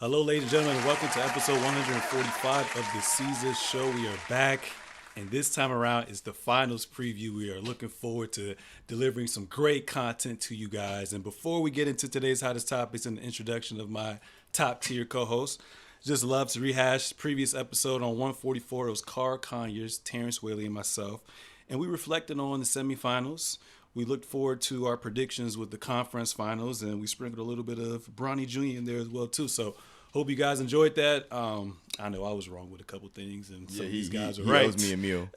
Hello, ladies and gentlemen, and welcome to episode 145 of the Seezus Show. We are back, and this time around is the finals preview. We are looking forward to delivering some great content to you guys. And before we get into today's hottest topics and the introduction of my top-tier co-host, just love to rehash the previous episode on 144. It was Conyers, Terrence Whaley, and myself, and we reflected on the semifinals. We looked forward to our predictions with the conference finals, and we sprinkled a little bit of Bronny Jr. in there as well, too. So hope you guys enjoyed that. I know I was wrong with a couple things, and some of these guys are right. He owes me a meal.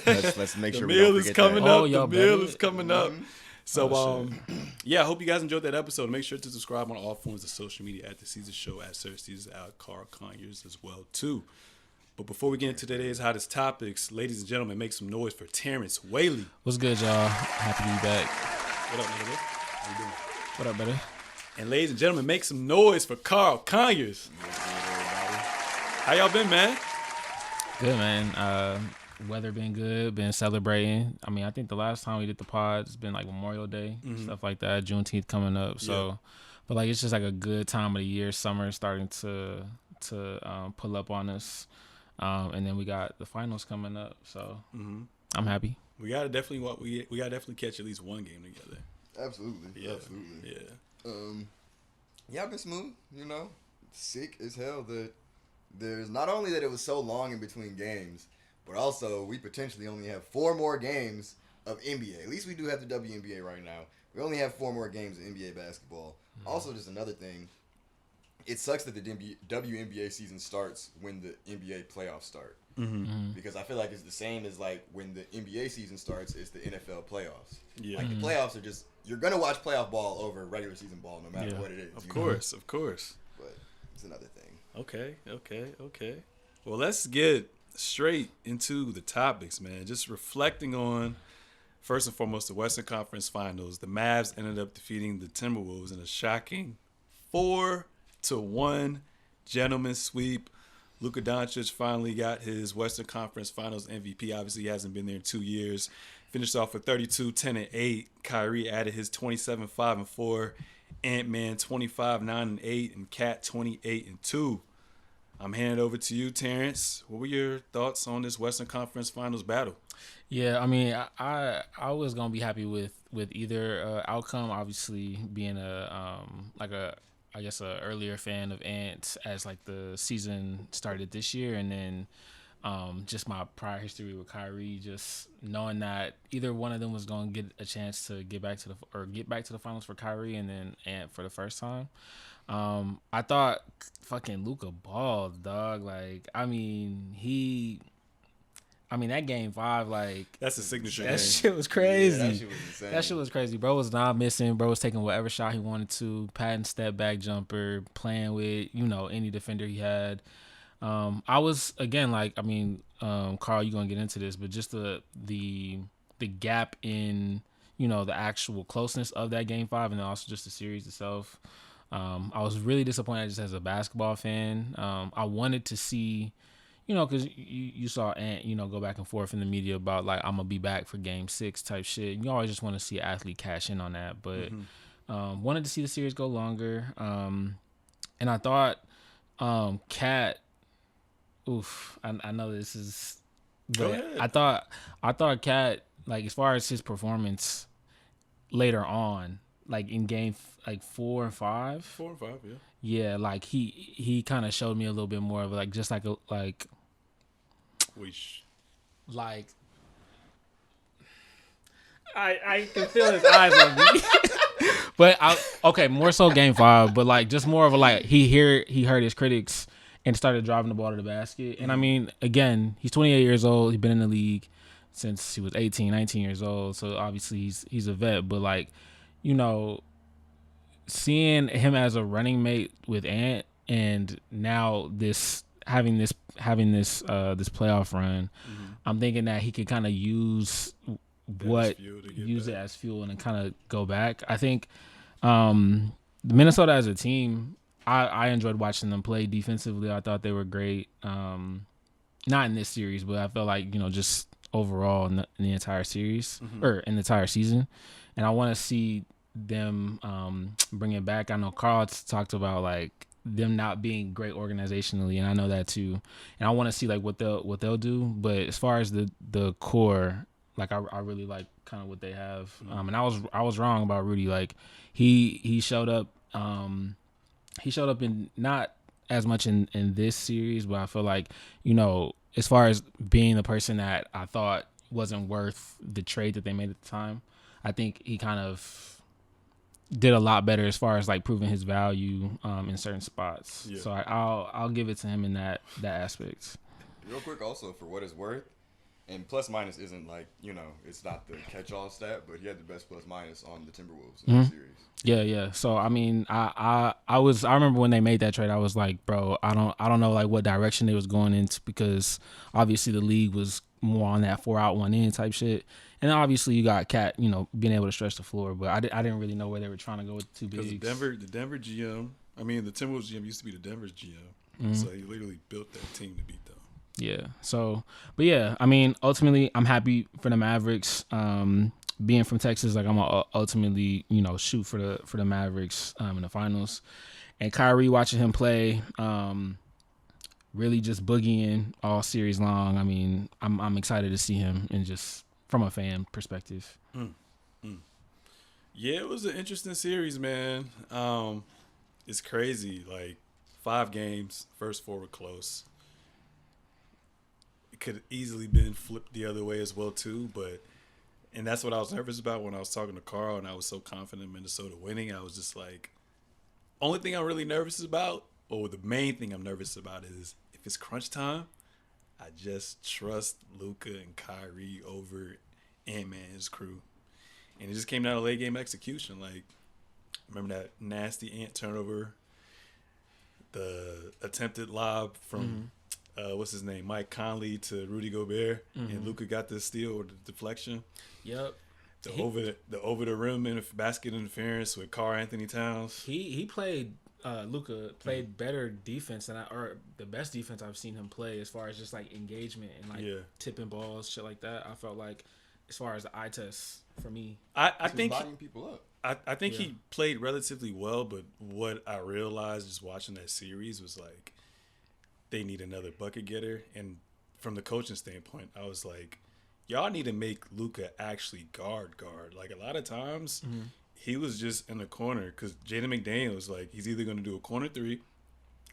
Let's make sure we don't forget that. The meal is Mm-hmm. coming up. So, I hope you guys enjoyed that episode. Make sure to subscribe on all forms of social media at TheSeezusShow, at TheSeezus, at Carl Conyers as well, too. But before we get into today's hottest topics, ladies and gentlemen, make some noise for Terrence Whaley. What's good, y'all? Happy to be back. What up, nigga? How you doing? What up, brother? And ladies and gentlemen, make some noise for Carl Conyers. How y'all been, man? Good, man. Weather been good. Been celebrating. I mean, I think the last time we did the pod, it's been like Memorial Day, stuff like that. Juneteenth coming up. So, but like it's just like a good time of the year. Summer starting to pull up on us. And then we got the finals coming up, so I'm happy. We gotta definitely we gotta definitely catch at least one game together. Absolutely, Yeah. absolutely. Yeah. Yeah, I've been smooth. You know, sick as hell that there's not only that it was so long in between games, but also we potentially only have 4 more games of NBA. At least we do have the WNBA right now. We only have 4 more games of NBA basketball. Also, just another thing. It sucks that the WNBA season starts when the NBA playoffs start. Because I feel like it's the same as like when the NBA season starts, it's the NFL playoffs. Yeah. Like the playoffs are just, you're going to watch playoff ball over regular season ball no matter what it is. Of course. But it's another thing. Okay. Well, let's get straight into the topics, man. Just reflecting on, first and foremost, the Western Conference Finals. The Mavs ended up defeating the Timberwolves in a shocking 4-1 gentleman sweep. Luka Doncic finally got his Western Conference Finals MVP. Obviously, he hasn't been there in 2 years. Finished off with 32, 10, and 8. Kyrie added his 27, 5, and 4. Ant-Man 25, 9, and 8. And Cat 28 and 2. I'm handing it over to you, Terrence. What were your thoughts on this Western Conference Finals battle? Yeah, I mean, I was gonna be happy with either outcome. Obviously, being a earlier fan of Ant as like the season started this year, and then just my prior history with Kyrie, just knowing that either one of them was gonna get a chance to get back to the finals for Kyrie, and then Ant for the first time. I thought fucking Luka balled, dog. Like, I mean, that game 5, like... That's a signature That game. shit was crazy. Yeah, that shit was insane. That shit was crazy. Bro was not missing. Bro was taking whatever shot he wanted to. Patting step back jumper. Playing with, any defender he had. I was, again, like, I mean, Carl, you're going to get into this, but just the gap in, the actual closeness of that game 5, and then also just the series itself. I was really disappointed just as a basketball fan. I wanted to see... because you saw Ant, go back and forth in the media about, like, I'm going to be back for game 6 type shit. You always just want to see an athlete cash in on that. But wanted to see the series go longer. And I thought Cat, I know this is... But I thought Cat, like, as far as his performance later on, like, in game, 4 and 5. 4 and 5, yeah. Yeah, like, he kind of showed me a little bit more of, like, just like like I can feel his eyes on me. But more so game 5, but like just more of a like he heard his critics and started driving the ball to the basket. And I mean, again, he's 28 years old. He's been in the league since he was 18, 19 years old. So obviously he's a vet, but like, seeing him as a running mate with Ant, and now having this playoff run, I'm thinking that he could kind of use it as fuel and then kind of go back. I think Minnesota as a team, I enjoyed watching them play defensively. I thought they were great. Not in this series, but I felt like, just overall in the entire series or in the entire season. And I want to see them bring it back. I know Carl talked about like them not being great organizationally, and I know that too. And I want to see like what they'll do. But as far as the core, like I really like kind of what they have. And I was wrong about Rudy. Like he showed up. He showed up in not as much in this series, but I feel like, as far as being the person that I thought wasn't worth the trade that they made at the time, I think he kind of did a lot better as far as like proving his value in certain spots. Yeah. So I'll give it to him in that aspect. Real quick, also for what it's worth, and plus minus isn't like, it's not the catch-all stat, but he had the best plus minus on the Timberwolves in the series. Yeah. So I mean, I remember when they made that trade, I was like, bro, I don't know like what direction they was going into, because obviously the league was more on that 4 out 1 in type shit, and obviously you got Cat, being able to stretch the floor, but I didn't really know where they were trying to go with the two bigs. Because the Denver GM, the Timberwolves GM used to be the Denver's GM, so he literally built that team to beat them. Yeah. So, but yeah, ultimately, I'm happy for the Mavericks. Being from Texas, like I'm gonna ultimately, shoot for the Mavericks in the finals. And Kyrie, watching him play, really just boogieing all series long. I'm excited to see him, and just from a fan perspective. Yeah, it was an interesting series, man. It's crazy. Like 5 games, first 4 were close. Could have easily been flipped the other way as well too, and that's what I was nervous about when I was talking to Carl, and I was so confident in Minnesota winning. I was just like, only thing I'm really nervous about, or the main thing I'm nervous about, is if it's crunch time, I just trust Luka and Kyrie over Ant-Man and his crew, and it just came down to late game execution. Like, remember that nasty Ant turnover, the attempted lob from what's his name, Mike Conley to Rudy Gobert, and Luka got the steal or the deflection. Yep. The over the rim and basket interference with Karl Anthony Towns. He played Luka played better defense or the best defense I've seen him play, as far as just like engagement and like tipping balls, shit like that. I felt like, as far as the eye test for me, I think lining people up. I think he played relatively well, but what I realized just watching that series was like, they need another bucket getter. And from the coaching standpoint, I was like, y'all need to make Luka actually guard. Like, a lot of times, he was just in the corner, because Jaden McDaniels was like, he's either going to do a corner 3,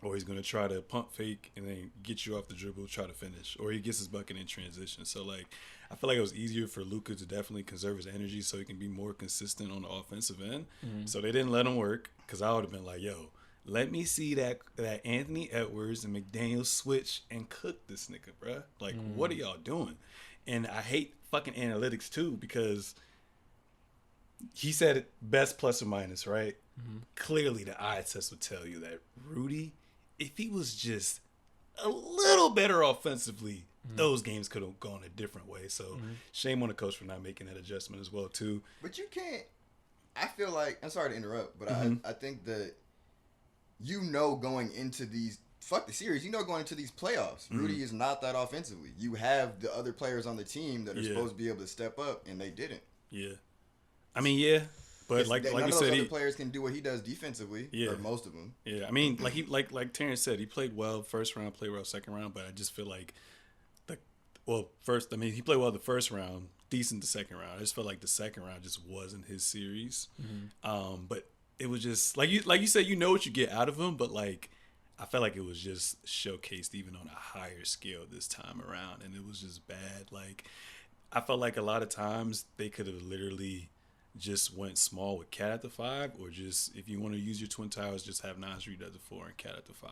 or he's going to try to pump fake and then get you off the dribble, try to finish, or he gets his bucket in transition. So, like, I feel like it was easier for Luka to definitely conserve his energy so he can be more consistent on the offensive end. So they didn't let him work, because I would have been like, yo, let me see that Anthony Edwards and McDaniels switch and cook this nigga, bruh. Like, what are y'all doing? And I hate fucking analytics, too, because he said it best plus or minus, right? Clearly, the eye test would tell you that Rudy, if he was just a little better offensively, those games could have gone a different way. So, shame on the coach for not making that adjustment as well, too. But you can't... I feel like... I'm sorry to interrupt, but I think that... going into these, fuck the series, going into these playoffs, Rudy is not that offensively. You have the other players on the team that are supposed to be able to step up, and they didn't. Yeah. But like you said, other players can do what he does defensively, or most of them. Yeah, like Terrence said, he played well first round, played well second round, but I just feel like he played well the first round, decent the second round. I just felt like the second round just wasn't his series. But it was just like you said, what you get out of him, but like I felt like it was just showcased even on a higher scale this time around, and it was just bad. Like, I felt like a lot of times they could have literally just went small with Cat at the 5, or just, if you want to use your twin towers, just have Nas Reed at the 4 and Cat at the 5.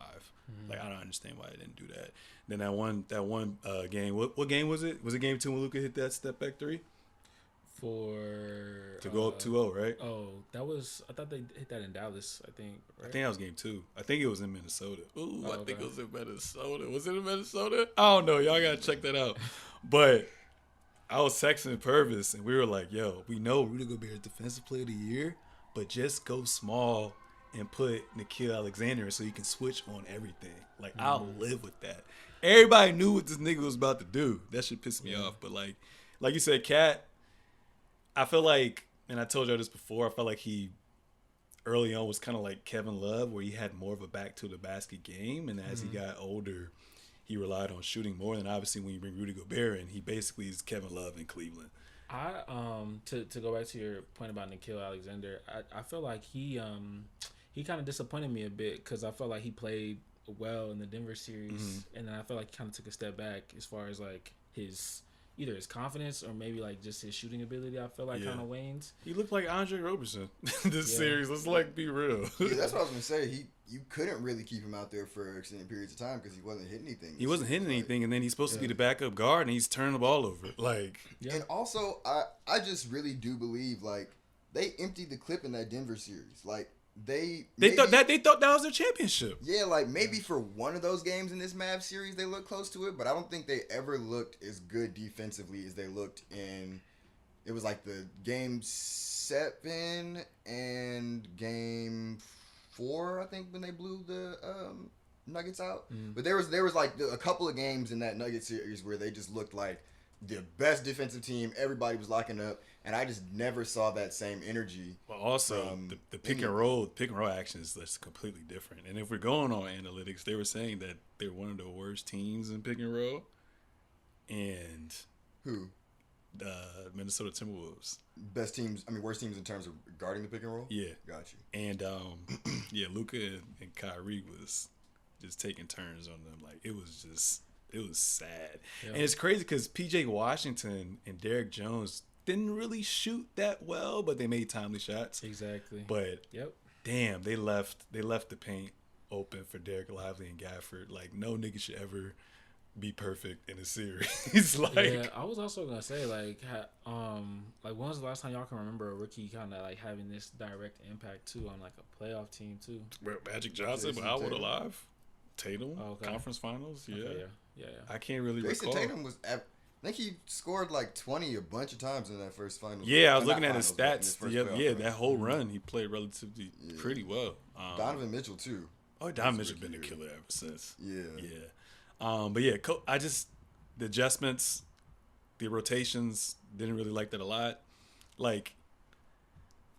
Like, I don't understand why they didn't do that. Then that one game, what game was it? Was it game 2 when Luka hit that step back 3? To go up 2-0, right? Oh, I thought they hit that in Dallas, I think. Right? I think that was game 2. I think it was in Minnesota. I think it was in Minnesota. Was it in Minnesota? I don't know. Y'all got to check that out. But I was texting Purvis, and we were like, yo, we know Rudy Gobert is Defensive Player of the Year, but just go small and put Nickeil Alexander so you can switch on everything. Like, I'll live with that. Everybody knew what this nigga was about to do. That shit pissed me off. But like you said, Cat, I feel like, and I told y'all this before, I felt like he early on was kind of like Kevin Love, where he had more of a back to the basket game, and as he got older, he relied on shooting more. And obviously, when you bring Rudy Gobert in, he basically is Kevin Love in Cleveland. I to go back to your point about Nickeil Alexander, I feel like he kind of disappointed me a bit because I felt like he played well in the Denver series, and then I felt like he kind of took a step back as far as like either his confidence or maybe like just his shooting ability. I feel like kind of wanes. He looked like Andre Roberson this series. Let's be real. Yeah, that's what I was gonna say. You couldn't really keep him out there for extended periods of time because he wasn't hitting anything. He wasn't hitting anything, and then he's supposed to be the backup guard, and he's turning the ball over. And also, I just really do believe like they emptied the clip in that Denver series. Like they thought that was their championship. Yeah, like maybe for one of those games in this Mavs series they looked close to it, but I don't think they ever looked as good defensively as they looked in. It was like the game 7 and game 4, I think, when they blew the Nuggets out. But there was like a couple of games in that Nuggets series where they just looked like the best defensive team. Everybody was locking up, and I just never saw that same energy. Well, also the pick and roll action is just completely different. And if we're going on analytics, they were saying that they're one of the worst teams in pick and roll. And who? The Minnesota Timberwolves. Worst teams in terms of guarding the pick and roll? Yeah. Got you. And, Luka and Kyrie was just taking turns on them. Like, it was sad. Yeah. And it's crazy because P.J. Washington and Derek Jones didn't really shoot that well, but they made timely shots. Exactly. But, damn, they left the paint open for Derek Lively and Gafford. Like, no nigga should ever be perfect in a series. I was also gonna say when was the last time y'all can remember a rookie kind of like having this direct impact too on like a playoff team too? Magic Johnson, but I would alive. Tatum, conference finals, yeah. I can't really recall. Tatum was. I think he scored like 20 a bunch of times in that first final. Yeah, I was looking at his stats. That whole run he played relatively pretty well. Donovan Mitchell too. Oh, Donovan Mitchell been a killer ever since. Yeah. The adjustments, the rotations, didn't really like that a lot. Like,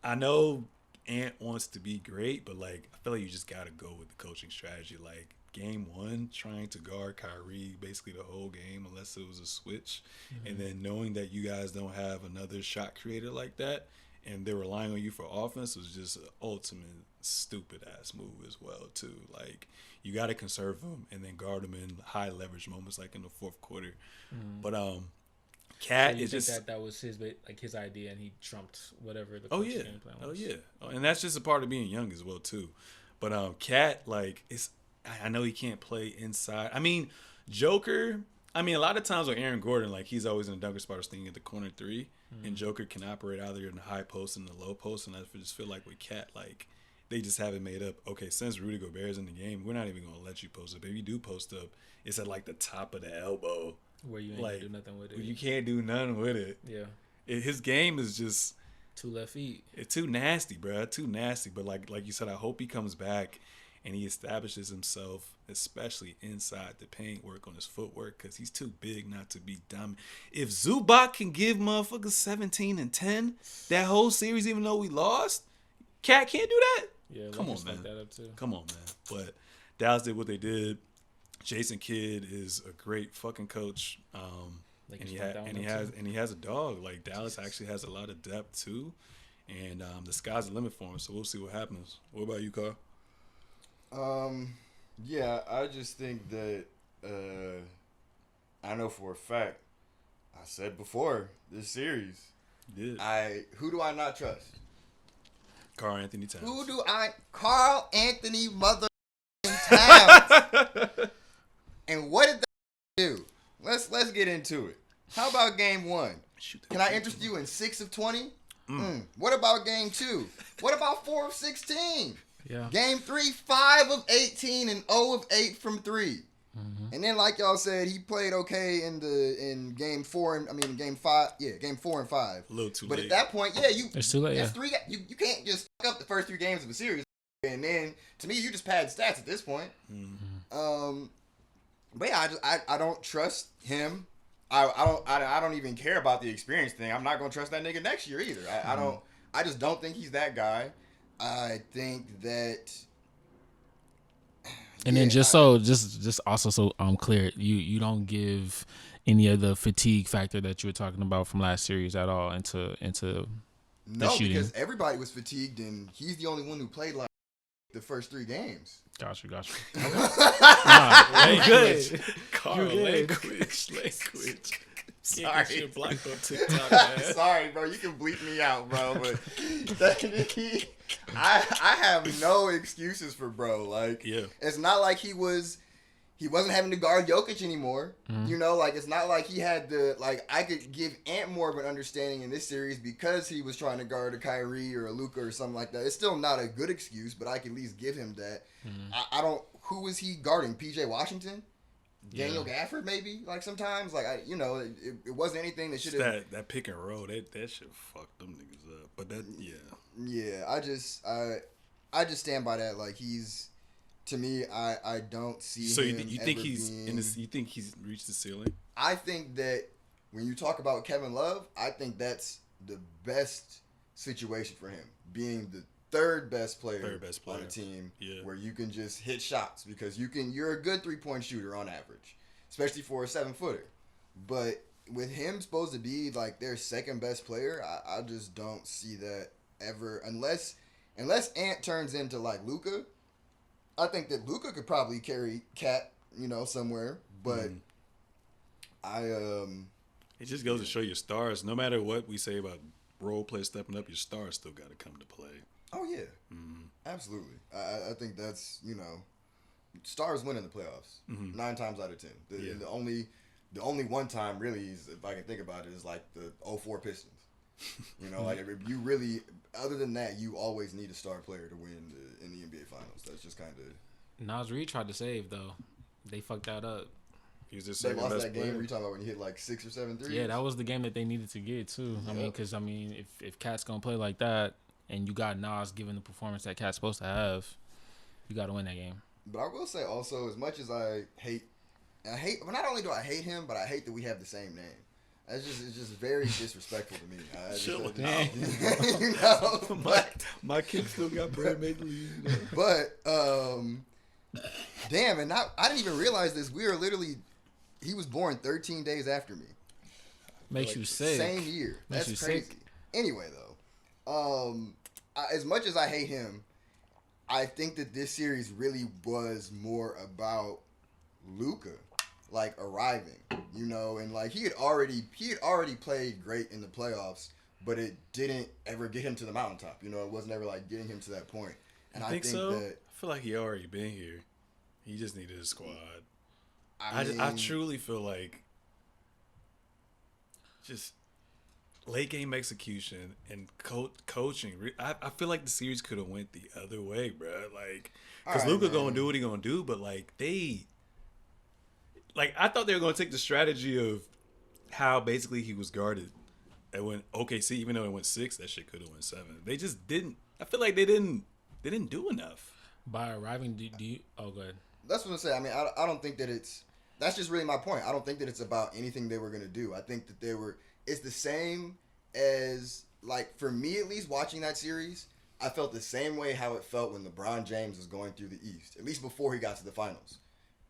I know Ant wants to be great, but like I feel like you just gotta go with the coaching strategy. Like game 1, trying to guard Kyrie basically the whole game unless it was a switch, and then knowing that you guys don't have another shot creator like that, and they're relying on you for offense was just an ultimate stupid ass move as well too. Like you got to conserve them and then guard them in high leverage moments like in the fourth quarter. But Cat so is just that was his idea and he trumped whatever the coach's game plan was. And that's just a part of being young as well too. But Cat, like, I know he can't play inside. I mean, Joker. I mean, a lot of times with Aaron Gordon, like he's always in a dunker spot or staying at the corner 3, and Joker can operate either in the high post and the low post. And I just feel like with Cat, like they just haven't made up. Okay, since Rudy Gobert's in the game, we're not even gonna let you post up. If you do post up, it's at like the top of the elbow, where you ain't gonna do nothing with it. You can't do nothing with it. Yeah, his game is just 2 left feet. It's too nasty, bro. Too nasty. But like you said, I hope he comes back and he establishes himself, especially inside the paint, work on his footwork, because he's too big not to be dominant. If Zubac can give motherfuckers 17 and 10 that whole series, even though we lost, Cat can't do that. Yeah, come on, man. That up too. Come on, man. But Dallas did what they did. Jason Kidd is a great fucking coach. And he has a dog. Like Dallas actually has a lot of depth too, and the sky's the limit for him. So we'll see what happens. What about you, Carl? Yeah, I just think that I know for a fact. I said before this series. You did. Who do I not trust? Karl Anthony Towns. Karl Anthony mother Towns. And what did they do? Let's get into it. How about game 1? Can I interest you in 6 of 20? What about game 2? What about 4 of 16? Yeah. Game 3, 5 of 18 and 0 of 8 from 3. And then, like y'all said, he played okay in game 4 and game 5. Yeah, game 4 and 5. A little too late. But at that point, it's too late. That's 3. You can't just fuck up the first 3 games of a series, and then to me, you just pad stats at this point. But yeah, I don't trust him. I don't even care about the experience thing. I'm not gonna trust that nigga next year either. I just don't think he's that guy. I think that. And then just also so I'm clear, you don't give any of the fatigue factor that you were talking about from last series at all into the No, shooting. because everybody was fatigued, and he's the only one who played like the first 3 games. Gotcha. Nah, Good. Carl, good. language. Sorry. Shit blocked on TikTok, man. Sorry, bro. You can bleep me out, bro. But I have no excuses for bro. Like, it's not like he wasn't having to guard Jokic anymore. Mm-hmm. You know, like it's not like he had to. Like, I could give Ant more of an understanding in this series because he was trying to guard a Kyrie or a Luka or something like that. It's still not a good excuse, but I can at least give him that. Mm-hmm. I don't. Who was he guarding? PJ Washington? Daniel Gafford, maybe. Like sometimes, like it wasn't anything that should have. That pick and roll, that shit fucked them niggas up. But that, yeah. I just stand by that. Like he's, to me, I don't see. So him you think being, you think he's reached the ceiling? I think that when you talk about Kevin Love, I think that's the best situation for him, being the third best player on a team where you can just hit shots because you're a good 3-point shooter on average, especially for a 7-footer. But with him supposed to be like their second best player, I just don't see that ever unless Ant turns into like Luka. I think that Luka could probably carry Cat, somewhere, but it just goes to show your stars. No matter what we say about role play stepping up, your stars still got to come to play. Oh yeah, absolutely. I think that's stars win in the playoffs 9 times out of 10. The only one time really is, if I can think about it, is like the 04 Pistons. Like if you really, other than that, you always need a star player to win in the NBA Finals. That's just kind of. Nas Reed tried to save though. They fucked that up. He was just they lost that game. Were you talking about when you hit like 6 or 7 threes? Yeah, that was the game that they needed to get too. Yep. I mean, if Cat's gonna play like that, and you got Nas giving the performance that Cat's supposed to have, you got to win that game. But I will say also, as much as I hate, well, not only do I hate him, but I hate that we have the same name. It's just very disrespectful to me. Chill with but my kids still got bread made to leave. But damn, and I didn't even realize this. We are literally, he was born 13 days after me. Makes you sick. Same year. That's crazy. Sick. Anyway, though, as much as I hate him, I think that this series really was more about Luka, like arriving, and like he had already played great in the playoffs, but it didn't ever get him to the mountaintop. It wasn't ever like getting him to that point. And I think so? that I feel like he already been here. He just needed a squad. I truly feel like just late game execution and coaching. I feel like the series could have went the other way, bro. Like, because Luka gonna do what he gonna do, but like I thought they were gonna take the strategy of how basically he was guarded. And when OKC, even though it went 6, that shit could have went 7. They just didn't. I feel like they didn't do enough. By arriving, do you? Oh, go ahead. That's what I say. I mean, I don't think that it's. That's just really my point. I don't think that it's about anything they were gonna do. I think that it's the same as, like, for me at least, watching that series, I felt the same way how it felt when LeBron James was going through the East, at least before he got to the finals.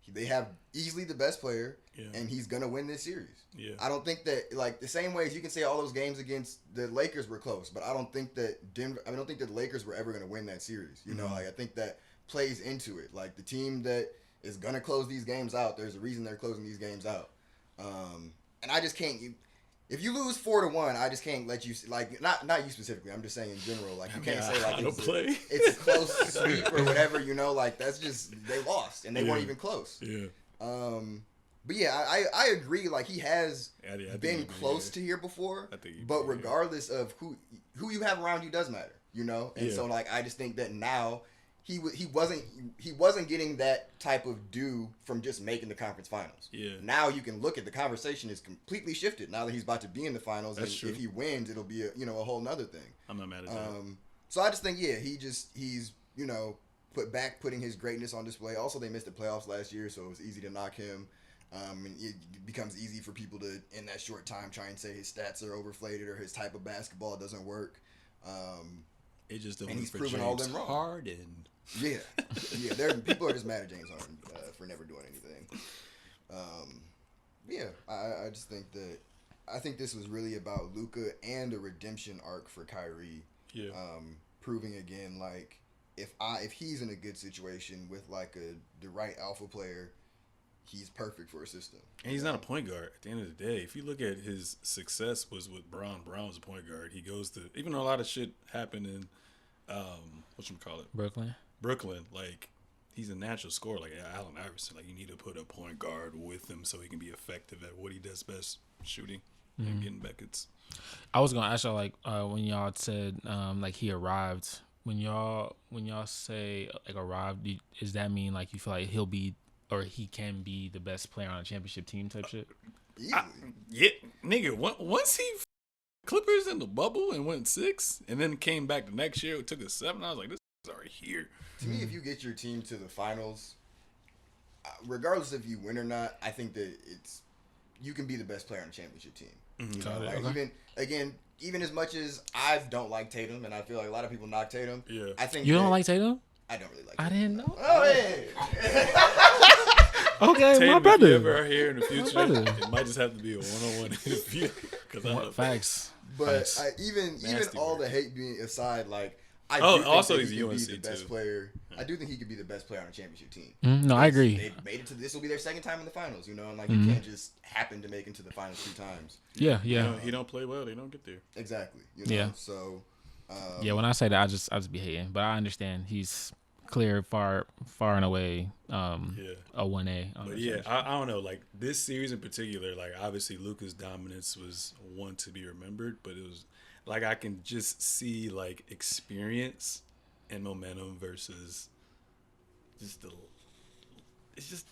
They have easily the best player, and he's going to win this series. Yeah. I don't think that, like, the same way as you can say all those games against the Lakers were close, but I don't think that I don't think that the Lakers were ever going to win that series. Like, I think that plays into it. Like, the team that is going to close these games out, there's a reason they're closing these games out. And I just can't. If you lose 4-1, I just can't let you, like, not you specifically. I'm just saying in general. Like, you can't say like it's a close sweep or whatever. Like, that's just, they lost and they weren't even close. Yeah. But yeah, I agree. Like, he has been close to here before. But regardless of who you have around you does matter. And so, like, I just think that now he wasn't getting that type of due from just making the conference finals. Yeah. Now you can look at the conversation is completely shifted now that he's about to be in the finals. That's and true. If he wins, it'll be a whole nother thing. I'm not mad at that. So I just think he's putting his greatness on display. Also, they missed the playoffs last year, so it was easy to knock him. And it becomes easy for people to, in that short time, try and say his stats are overflated or his type of basketball doesn't work. It just don't And work he's for proven James all them wrong. Harden. Yeah. People are just mad at James Harden for never doing anything. I just think that this was really about Luka and a redemption arc for Kyrie. Yeah. Proving again, like, if he's in a good situation with like the right alpha player, he's perfect for a system. And he's not a point guard at the end of the day. If you look at his success was with Brown. Brown was a point guard. He goes to, even though a lot of shit happened in Brooklyn, like, he's a natural scorer, like Allen Iverson. Like, you need to put a point guard with him so he can be effective at what he does best, shooting and getting buckets. I was gonna ask y'all, like, when y'all said like he arrived. When y'all say like arrived, does that mean like you feel like he'll be or he can be the best player on a championship team type shit? Yeah, nigga. Once he Clippers in the bubble and went 6, and then came back the next year, it took us 7. I was like, this is already here. To me, if you get your team to the finals, regardless if you win or not, I think that you can be the best player on a championship team. Even as much as I don't like Tatum, and I feel like a lot of people knock Tatum. Yeah, I think you don't like Tatum. I don't really like Tatum. I didn't know. Oh, hey. Okay, Tatum, my brother. if you ever are here in the future, it might just have to be a one-on-one interview. Facts. But Facts. even all the hate being aside, like, I do think also that he he's could be UNC the best too. player. I do think he could be the best player on a championship team. No, I agree. They made it to this will be their second time in the finals, and like you can't just happen to make it to the finals 2 times. Yeah. He don't play well, they don't get there. Exactly. Yeah. So. When I say that, I just be hating, but I understand he's clear far and away. A 1A. But yeah, I don't know. Like, this series in particular, like, obviously Luka's dominance was one to be remembered, but it was like I can just see like experience and momentum versus the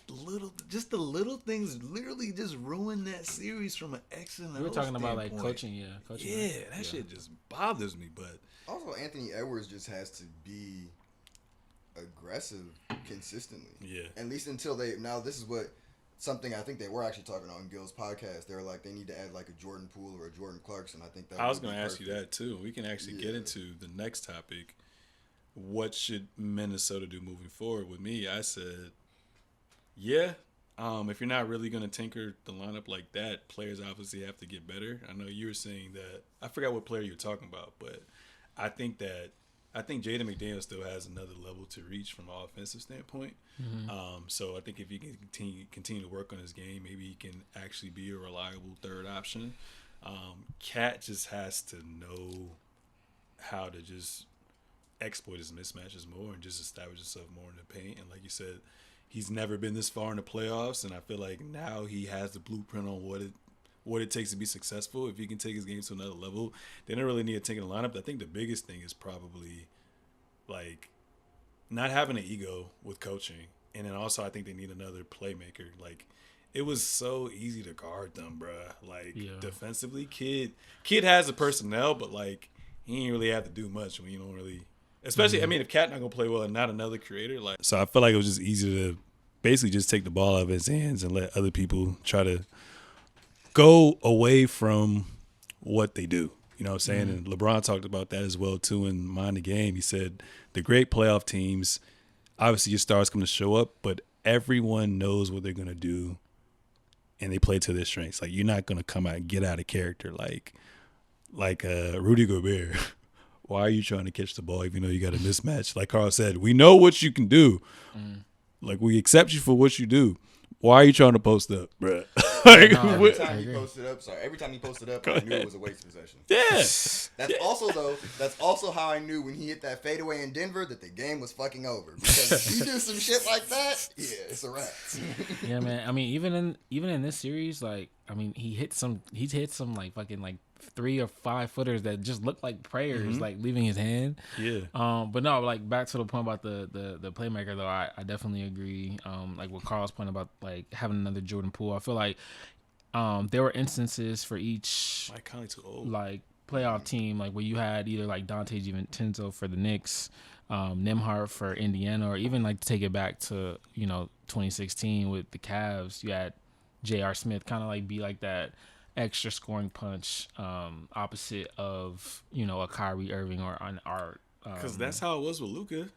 little things literally just ruin that series from an X and O. We're talking about like standpoint. coaching. Yeah, that shit just bothers me. But also, Anthony Edwards just has to be aggressive consistently. Yeah. At least until this is something I think they were actually talking on Gil's podcast. They were like, they need to add like a Jordan Poole or a Jordan Clarkson. I think that I was going to ask you that too. We can actually get into the next topic. What should Minnesota do moving forward? With me, I said, if you're not really going to tinker the lineup like that, players obviously have to get better. I know you were saying that. I forgot what player you were talking about, but I think Jaden McDaniels still has another level to reach from an offensive standpoint. So I think if he can continue to work on his game, maybe he can actually be a reliable third option. Cat just has to know how to just exploit his mismatches more and just establish himself more in the paint. And like you said, he's never been this far in the playoffs, and I feel like now he has the blueprint on what it takes to be successful. If he can take his game to another level, they don't really need to take in the lineup. I think the biggest thing is probably like not having an ego with coaching, and then also I think they need another playmaker. Like, it was so easy to guard them, bruh. Like, defensively, kid has the personnel, but like he ain't really have to do much when you don't really. Especially, I mean, if Cat not gonna play well and not another creator, like, so I feel like it was just easy to basically just take the ball out of his hands and let other people try to go away from what they do. You know what I'm saying? And LeBron talked about that as well too in Mind the Game. He said the great playoff teams, obviously your stars come to show up, but everyone knows what they're gonna do, and they play to their strengths. Like, you're not gonna come out and get out of character like Rudy Gobert. Why are you trying to catch the ball even though you got a mismatch? Like Carl said, we know what you can do. Like, we accept you for what you do. Why are you trying to post up, bro? Every time he posted up, I knew it was a waste possession. Yeah. That's also how I knew when he hit that fadeaway in Denver that the game was fucking over. Because if you do some shit like that, it's a wrap. Yeah, man. I mean, even in this series, like, I mean, he's hit some like fucking like 3 or 5 footers that just look like prayers, like leaving his hand. Yeah. But no, like, back to the point about the playmaker though, I definitely agree. Like with Carl's point about like having another Jordan Poole. I feel like there were instances for each Mike Conley too old. Like playoff team, like where you had either like Dante DiVincenzo for the Knicks, Nembhard for Indiana, or even like to take it back to 2016 with the Cavs, you had J.R. Smith kind of like be like that extra scoring punch opposite of a Kyrie Irving or Because that's how it was with Luka.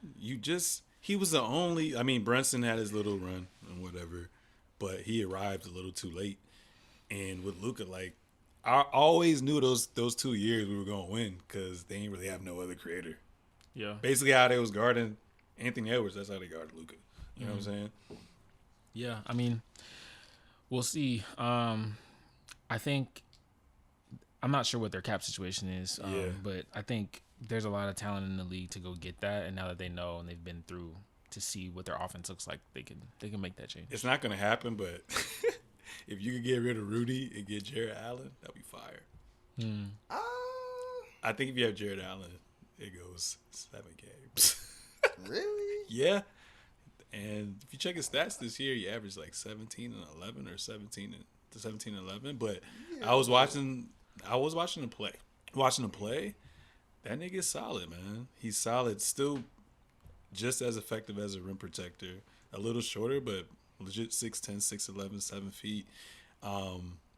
He was the only. I mean, Brunson had his little run and whatever, but he arrived a little too late. And with Luka, like, I always knew those 2 years we were gonna win because they didn't really have no other creator. Yeah. Basically, how they was guarding Anthony Edwards, that's how they guarded Luka. You know what I'm saying? Yeah, I mean, we'll see. I think I'm not sure what their cap situation is, but I think there's a lot of talent in the league to go get that. And now that they know and they've been through to see what their offense looks like, they can make that change. It's not gonna happen, but if you could get rid of Rudy and get Jared Allen, that'd be fire. I think if you have Jared Allen, it goes 7 games. Really? Yeah. And if you check his stats this year, he averaged like 17 and 11 or 17 and 11. But I was watching him play. That nigga's solid, man. He's solid. Still just as effective as a rim protector. A little shorter, but legit 6'10", 6'11", 7 feet.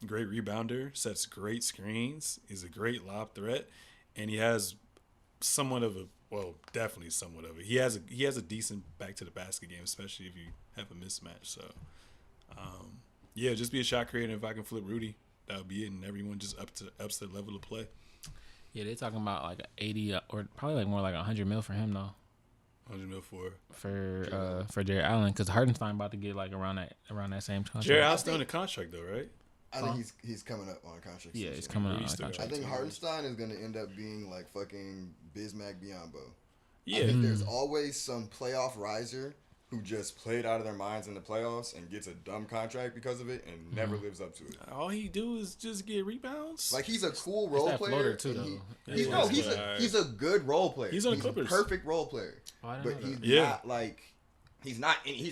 Great rebounder. Sets great screens. He's a great lob threat. And he has definitely somewhat of it. He has a decent back to the basket game, especially if you have a mismatch. So, just be a shot creator. If I can flip Rudy, that would be it, and everyone just ups their level of play. Yeah, they're talking about like 80 or probably like more like 100 mil for him though. 100 mil for Jared Allen, because Hardenstein about to get like around that same contract. Jared Allen's still in a contract though, right? I think he's coming up on a contract. Yeah, he's coming up on a still contract. I think Hardenstein is going to end up being like fucking Bismack Biyombo. Yeah. I think there's always some playoff riser who just played out of their minds in the playoffs and gets a dumb contract because of it and never lives up to it. All he do is just get rebounds. Like, he's a cool role that player. floater too, though. He's a good role player. He's on the Clippers. A perfect role player. But he's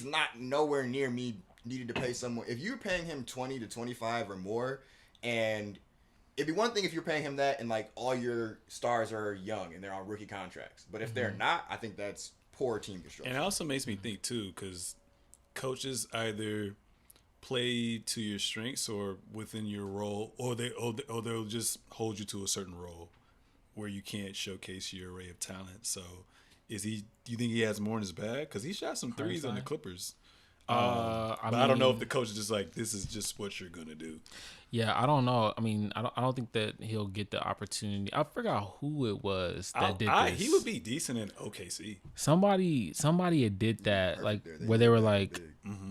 not nowhere near me needed to pay someone. If you're paying him 20 to 25 or more, and it'd be one thing if you're paying him that and like all your stars are young and they're on rookie contracts. But if they're not, I think that's poor team construction. And it also makes me think too, because coaches either play to your strengths or within your role, or they'll just hold you to a certain role where you can't showcase your array of talent. So, do you think he has more in his bag? Because he shot some threes on the Clippers. I don't know if the coach is just like, this is just what you're gonna do. Yeah, I don't know. I mean, I don't think that he'll get the opportunity. I forgot who it was that did this. He would be decent in OKC. Somebody had did that, like where they were like,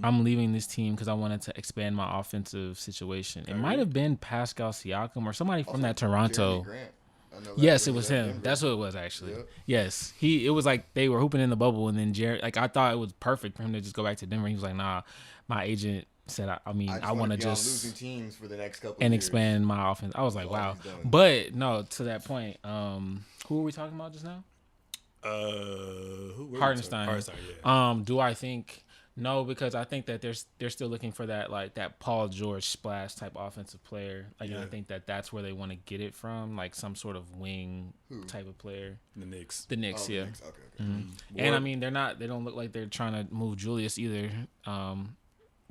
I'm leaving this team because I wanted to expand my offensive situation. It might have been Pascal Siakam or somebody from that Toronto. Yes, it was him. Denver. That's what it was actually. Yep. Yes, it was like they were hooping in the bubble, and then Jared. Like I thought it was perfect for him to just go back to Denver. He was like, "Nah, my agent said I want to just losing teams for the next couple and years. Expand my offense." I was like, "Wow!" But no, to that point, who were we talking about just now? Hardenstein. Yeah. Do I think? No, because I think that they're still looking for that like that Paul George splash type offensive player. Like, and I think that's where they want to get it from, like some sort of wing type of player. The Knicks. The Knicks, yeah. The Knicks. Okay. Mm-hmm. And I mean, they don't look like they're trying to move Julius either.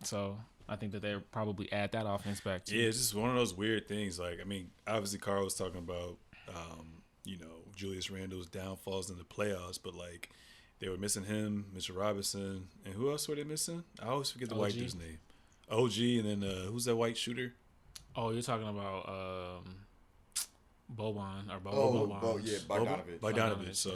So I think that they'll probably add that offense back too. Yeah, it's just one of those weird things. Like, I mean, obviously Carl was talking about, Julius Randle's downfalls in the playoffs, but like, they were missing him, Mitchell Robinson, and who else were they missing? I always forget the white dude's name. OG, and then who's that white shooter? Oh, you're talking about Boban or Bogdanovich. So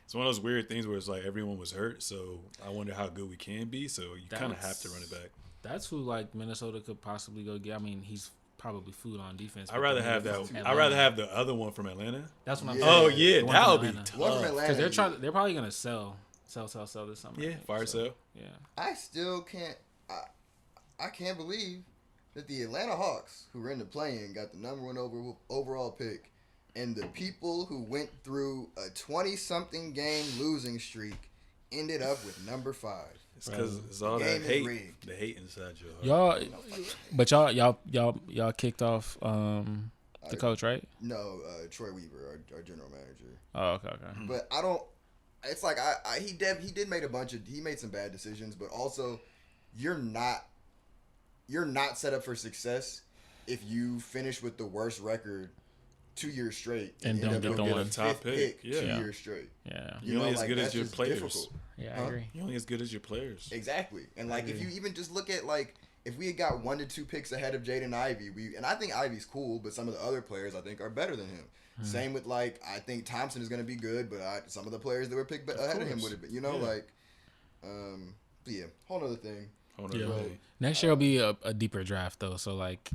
it's one of those weird things where it's like everyone was hurt, so I wonder how good we can be. So you kind of have to run it back. That's who like Minnesota could possibly go get. I mean, he's probably food on defense. I'd rather have that. I'd rather have the other one from Atlanta. That's what I'm saying. Oh yeah, that would be tough. One from Atlanta. Because they're probably gonna sell this summer. Yeah, fire sale. Yeah. I still can't. I can't believe that the Atlanta Hawks, who were in the play-in, got the number 1 overall pick, and the people who went through a 20-something game losing streak ended up with number 5. It's because it's all that hate. The hate inside Y'all kicked off the coach, right? No, Troy Weaver, our general manager. Oh, okay. But I don't. It's like he did make he made some bad decisions, but also you're not set up for success if you finish with the worst record 2 years straight And don't end get up the with one. a Top fifth pick. pick Yeah. 2 years straight. Yeah. You're only as like, good as that's your just players. difficult. Yeah, I Huh? agree. You're only as good as your players. Exactly. And like if you even just look at like if we had got 1 to 2 picks ahead of Jaden Ivey, and I think Ivey's cool, but some of the other players I think are better than him. Same with like I think Thompson is going to be good, but some of the players that were picked ahead of him would have been, like, but yeah, whole other thing. Next year will be a deeper draft though, so like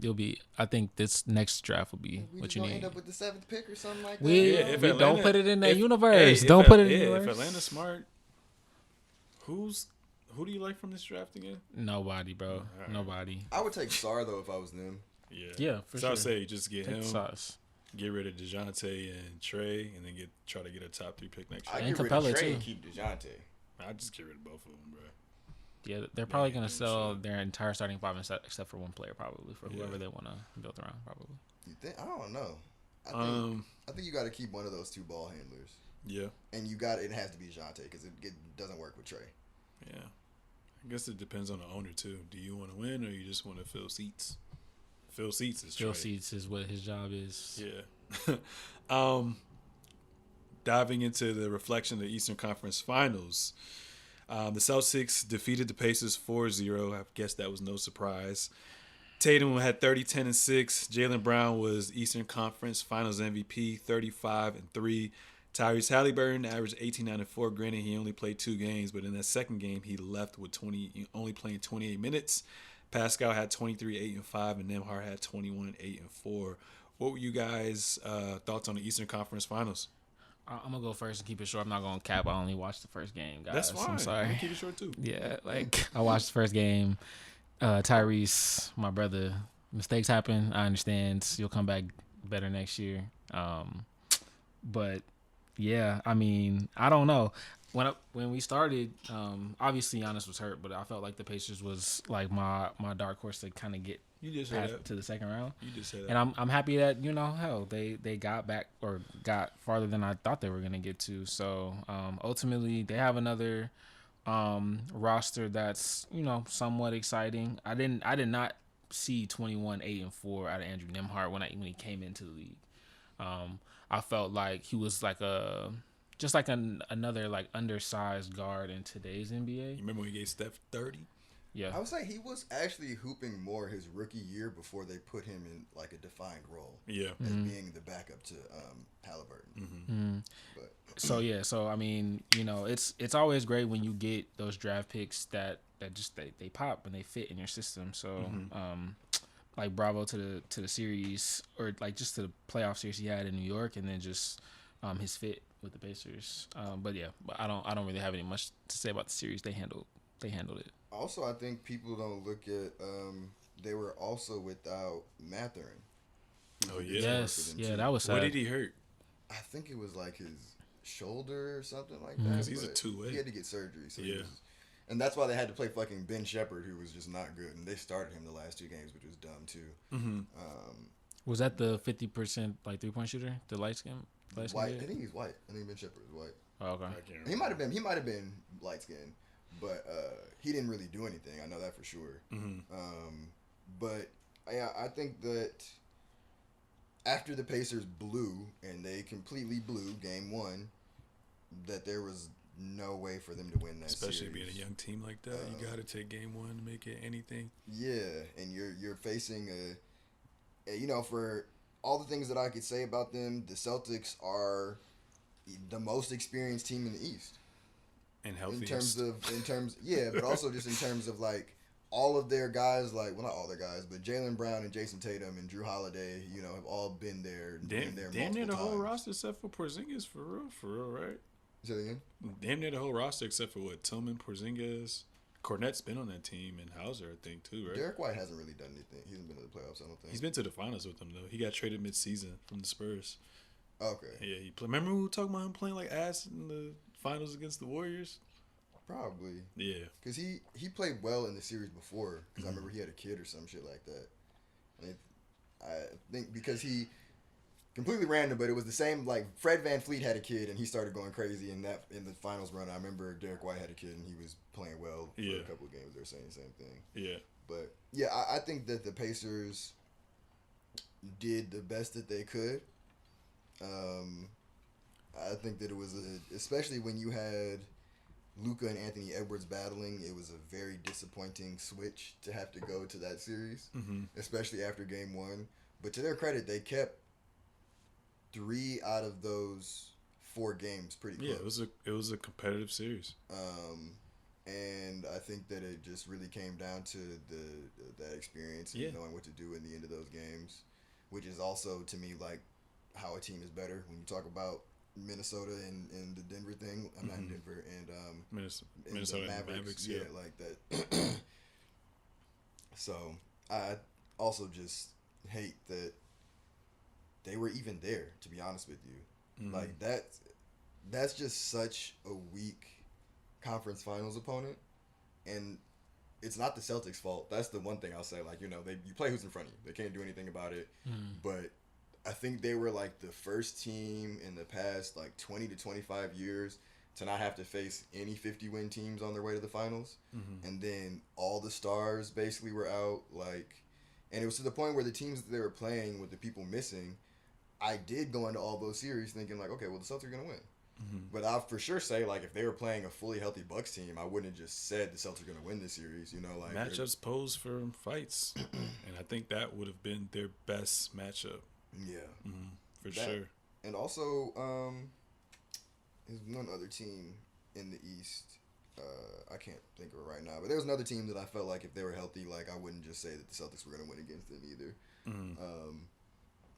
you'll be. I think this next draft will be We what just you gonna need. end up with the 7th pick or something like that. We, Yeah, if we Atlanta- don't put it in that if- universe. hey, Don't if put A- it in the yeah, universe. If Atlanta's smart, who do you like from this draft again? Nobody, bro. Right. Nobody. I would take Sarr though if I was them. Yeah, for so sure. I'd say just get Take him, sauce. get rid of DeJounte and Trey, and then try to get a top 3 pick next I year. And get rid of Capella, Trey too. and keep DeJounte. I'd just get rid of both of them, bro. Yeah, they're probably gonna yeah, sell sure. their entire starting five except for one player, probably for whoever Yeah. they want to build around, probably. You think? I don't know. I think you got to keep one of those 2 ball handlers, Yeah, and it has to be DeJounte because it doesn't work with Trey. yeah. I guess it depends on the owner too. Do you want to win or you just want to fill seats? Fill seats is Phil Trey. Seats is what his job is. Yeah. Diving into the reflection of the Eastern Conference Finals, the Celtics defeated the Pacers 4-0. I guess that was no surprise. Tatum had 30, 10, and 6. Jaylen Brown was Eastern Conference Finals MVP, 35 and 3. Tyrese Halliburton averaged 18, 9, and 4. Granted, he only played 2 games, but in that second game, he left with only playing 28 minutes. Pascal had 23, 8, and 5, and Nembhard had 21, 8, and 4. What were you guys' thoughts on the Eastern Conference Finals? I'm gonna go first and keep it short. I'm not gonna cap. I only watched the first game, guys. That's fine. I'm sorry. Keep it short too. Yeah, like I watched the first game. Tyrese, my brother, mistakes happen. I understand. You'll come back better next year. But yeah, I mean, I don't know. When we started, obviously Giannis was hurt, but I felt like the Pacers was like my dark horse to kind of get You just said past that. to the second round. You just said that. And I'm happy that hell they got back or got farther than I thought they were gonna get to. So ultimately they have another roster that's somewhat exciting. I did not see 21, 8, and 4 out of Andrew Nembhard when he came into the league. I felt like he was like another like undersized guard in today's NBA. You remember when he gave Steph 30? Yeah. I would say he was actually hooping more his rookie year before they put him in like a defined role. Yeah. As being the backup to Halliburton. But So I mean, it's always great when you get those draft picks that just they pop and they fit in your system. So like bravo to the series or like just to the playoff series he had in New York, and then just his fit with the Pacers. But I don't really have any much to say about the series. They handled it. also, I think people don't look at they were also without Mathurin. Oh, yeah. Yes, yeah, that was sad. What did he hurt? I think it was like his shoulder or something like Mm-hmm. that. 'Cause he's a but two-way. He had to get surgery. So Yeah. and that's why they had to play fucking Ben Shepherd, who was just not good. And they started him the last 2 games, which was dumb too. Was that the 50% like 3-point shooter? The light skin? White. I think he's white. I think Ben Shepherd is white. Oh, okay. I can't remember. He might have been light skinned, but he didn't really do anything. I know that for sure. But I think that after the Pacers blew, and they completely blew game 1, that there was no way for them to win that Especially series. being a young team like that, you got to take game 1 to make it anything. Yeah, and you're facing for all the things that I could say about them, the Celtics are the most experienced team in the East. And In healthiest. terms, yeah, but also just in terms of like all of their guys, like well not all their guys, but Jaylen Brown and Jason Tatum and Drew Holiday, have all been there. Been there Damn near the multiple whole times. roster except for Porzingis, for real, right? Say that again? Damn near the whole roster except for Tillman, Porzingis. Cornette's been on that team, and Hauser, I think, too, right? Derek White hasn't really done anything. He hasn't been to the playoffs, I don't think. He's been to the finals with them, though. He got traded mid-season from the Spurs. Okay. Yeah, remember we were talking about him playing like ass in the finals against the Warriors? Probably. Yeah. Because he played well in the series before. Because I remember he had a kid or some shit like that. And I think because he completely random, but it was the same. Like Fred VanVleet had a kid and he started going crazy in the finals run. I remember Derek White had a kid and he was playing well for a couple of games. They were saying the same thing. Yeah. But yeah, I think that the Pacers, did the best that they could. I think that it was especially when you had Luka and Anthony Edwards battling, it was a very disappointing switch to have to go to that series, especially after game 1. But to their credit, they kept 3 out of those 4 games pretty close. Yeah, it was a competitive series. And I think that it just really came down to that experience and knowing what to do in the end of those games, which is also to me like how a team is better when you talk about Minnesota and the Denver thing. I'm not in Denver and Minnesota and Mavericks, yeah, like that. So I also just hate that they were even there. To be honest with you, like that's just such a weak conference finals opponent, and it's not the Celtics' fault. That's the one thing I'll say. Like, you play who's in front of you. They can't do anything about it. But I think they were like the first team in the past like 20 to 25 years to not have to face any 50-win teams on their way to the finals. And then all the stars basically were out. Like, and it was to the point where the teams that they were playing with the people missing, I did go into all those series thinking like, okay, well the Celtics are gonna win. But I'll for sure say, like, if they were playing a fully healthy Bucks team, I wouldn't have just said the Celtics are going to win this series. Like matchups pose for fights, and I think that would have been their best matchup. Yeah, for sure. And also, there's one other team in the East. I can't think of it right now, but there was another team that I felt like if they were healthy, like I wouldn't just say that the Celtics were going to win against them either.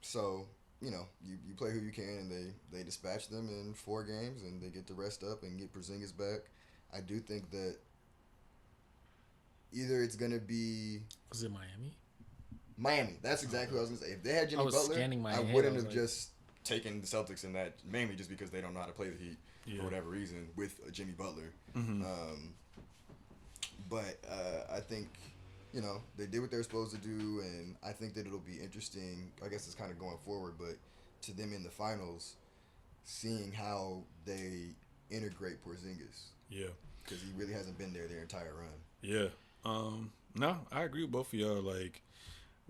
So. You play who you can, and they dispatch them in 4 games, and they get to rest up and get Porzingis back. I do think that either it's going to be... Was it Miami? Miami. That's exactly what I was going to say. If they had Jimmy Butler, I wouldn't have just taken the Celtics in that, mainly just because they don't know how to play the Heat for whatever reason with Jimmy Butler. But I think... they did what they're supposed to do, and I think that it'll be interesting. I guess it's kind of going forward, but to them in the finals, seeing how they integrate Porzingis. Yeah. Because he really hasn't been there their entire run. Yeah. No, I agree with both of y'all. Like,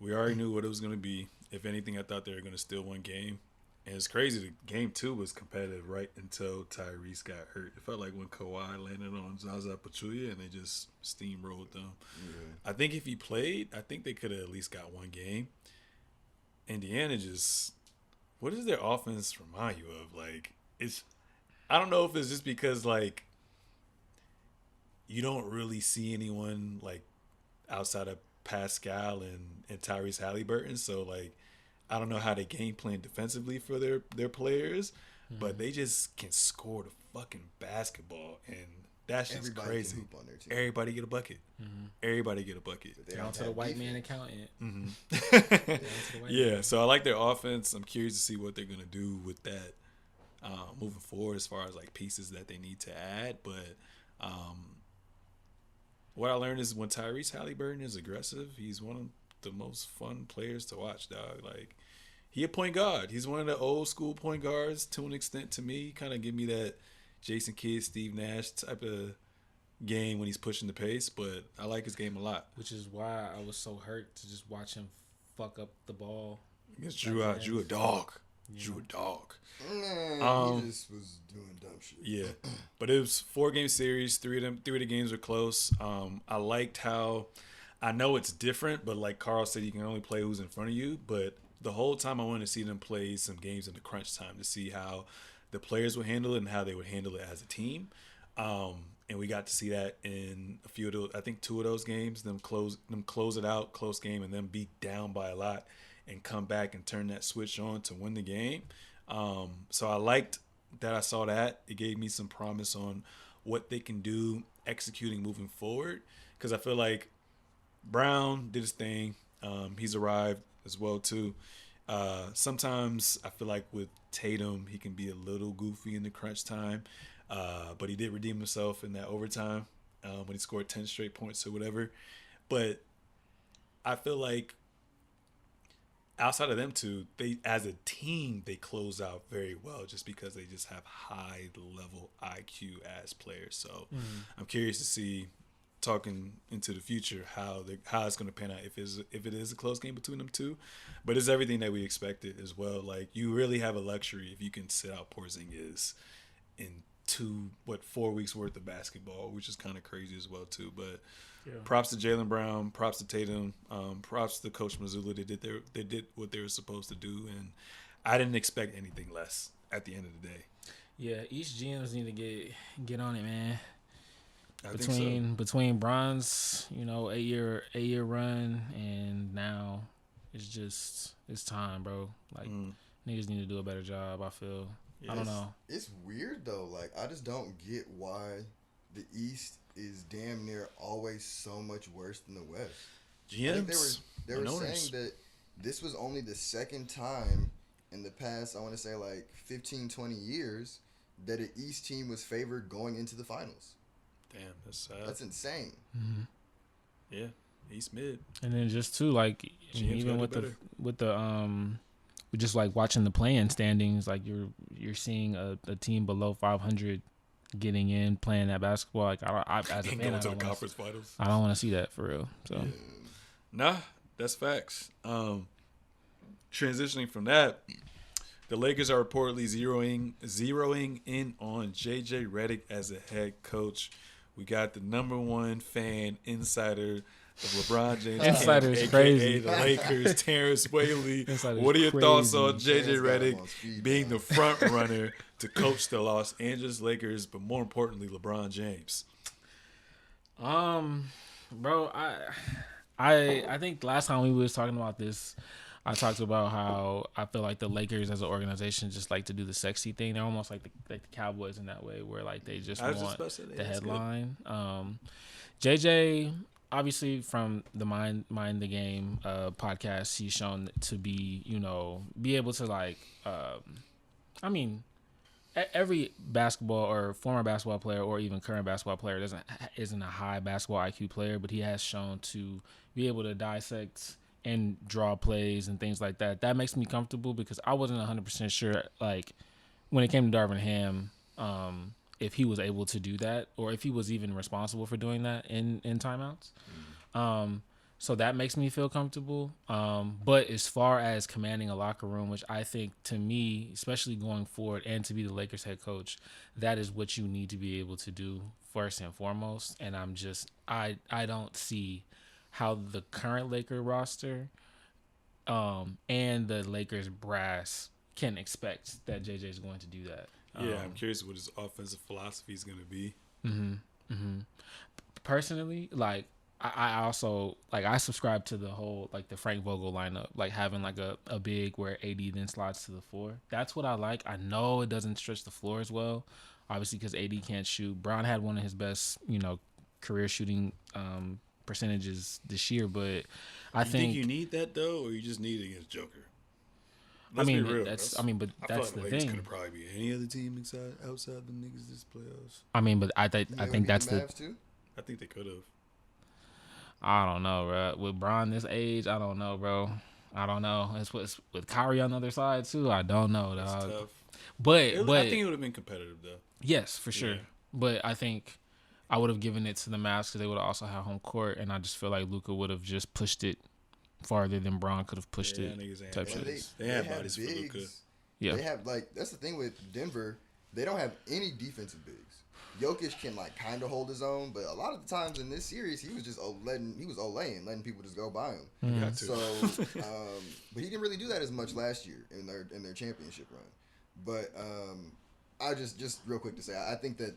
we already knew what it was going to be. If anything, I thought they were going to steal one game. And it's crazy. The game 2 was competitive right until Tyrese got hurt. It felt like when Kawhi landed on Zaza Pachulia and they just steamrolled them. I think if he played, I think they could have at least got one game. Indiana just, what does their offense remind you of? Like, I don't know if it's just because, like, you don't really see anyone, like, outside of Pascal and Tyrese Halliburton. So, like, I don't know how they game plan defensively for their players, but they just can score the fucking basketball, and that's just crazy. Can hoop on their team. Everybody get a bucket. Everybody get a bucket. Down to the white man accountant. Yeah, so I like their offense. I'm curious to see what they're gonna do with that moving forward, as far as like pieces that they need to add. But what I learned is when Tyrese Halliburton is aggressive, he's one of the most fun players to watch, dog. Like, he a point guard. He's one of the old school point guards to an extent to me. Kind of give me that Jason Kidd, Steve Nash type of game when he's pushing the pace, but I like his game a lot. Which is why I was so hurt to just watch him fuck up the ball. Against Drew a dog. Yeah. Drew a dog. Man, he just was doing dumb shit. Yeah, but it was 4-game series. Three of the games were close. I liked how, I know it's different, but like Carl said, you can only play who's in front of you. But the whole time I wanted to see them play some games in the crunch time to see how the players would handle it and how they would handle it as a team. And we got to see that in a few of those, I think 2 of those games, them close it out, close game, and then be down by a lot and come back and turn that switch on to win the game. So I liked that I saw that. It gave me some promise on what they can do executing moving forward, because I feel like Brown did his thing. He's arrived as well too. Sometimes I feel like with Tatum, he can be a little goofy in the crunch time, but he did redeem himself in that overtime when he scored 10 straight points or whatever. But I feel like outside of them two, they as a team, they close out very well just because they just have high level IQ as players. So I'm curious to see talking into the future how it's going to pan out if it is a close game between them two, but it's everything that we expected as well. Like, you really have a luxury if you can sit out Porzingis in 4 weeks worth of basketball, which is kind of crazy as well too. But props to Jaylen Brown, props to Tatum, props to Coach Mazzulla. They did what they were supposed to do, and I didn't expect anything less at the end of the day. Yeah, each GMs need to get on it, man. Between Bron's, 8-year run, and now it's time, bro. Like, niggas need to do a better job, I feel. Yeah, I don't know. It's weird though. Like, I just don't get why the East is damn near always so much worse than the West. GMs. I think they were saying that this was only the second time in the past, I want to say like 15, 20 years, that an East team was favored going into the finals. Damn, that's sad. That's insane. Mm-hmm. Yeah, East mid. And then just too, like, even with the just like watching the play-in standings, like you're seeing a team below 500 getting in, playing that basketball. Like, as a fan, I don't want to see that for real. So, nah, that's facts. Transitioning from that, the Lakers are reportedly zeroing in on JJ Redick as a head coach. We got the number one fan insider of LeBron James, Insider is crazy. The Lakers, Terrence Whaley. What are your thoughts on JJ Redick being the front runner to coach the Los Angeles Lakers, but more importantly, LeBron James? Bro, I think last time we was talking about this, I talked about how I feel like the Lakers as an organization just like to do the sexy thing. They're almost like the Cowboys in that way, where like they just want the headline. JJ, obviously from the Mind the Game podcast, he's shown to be, be able to like, every basketball or former basketball player or even current basketball player isn't a high basketball IQ player, but he has shown to be able to dissect and draw plays and things like that. That makes me comfortable because I wasn't 100% sure, like, when it came to Darvin Ham, if he was able to do that or if he was even responsible for doing that in timeouts. So that makes me feel comfortable. But as far as commanding a locker room, which I think, to me, especially going forward and to be the Lakers head coach, that is what you need to be able to do first and foremost. And I don't see how the current Laker roster and the Lakers brass can expect that JJ is going to do that. I'm curious what his offensive philosophy is going to be. Personally, like, I also, like, I subscribe to the whole, like, the Frank Vogel lineup, like having like a big where AD then slides to the floor. That's what I like. I know it doesn't stretch the floor as well, obviously, because AD can't shoot. Brown had one of his best, career shooting percentages this year, but I think you need that though, or you just need it against Joker. Let's be real. That's the thing. Could probably be any other team outside the niggas this playoffs. But I think that's the. Too? I think they could have. I don't know, bro. With Bron this age, I don't know, bro. I don't know. It's with Kyrie on the other side too. I don't know, dog. It's tough. But I think it would have been competitive though. Yes, for sure. But I think I would have given it to the Mavs because they would have also had home court, and I just feel like Luka would have just pushed it farther than Bron could have pushed it. Type shit. They have bodies for Luka. Yeah, they have, like, that's the thing with Denver. They don't have any defensive bigs. Jokic can, like, kind of hold his own, but a lot of the times in this series, he was just letting people just go by him. Mm-hmm. So, but he didn't really do that as much last year in their championship run. But I just real quick to say, I think that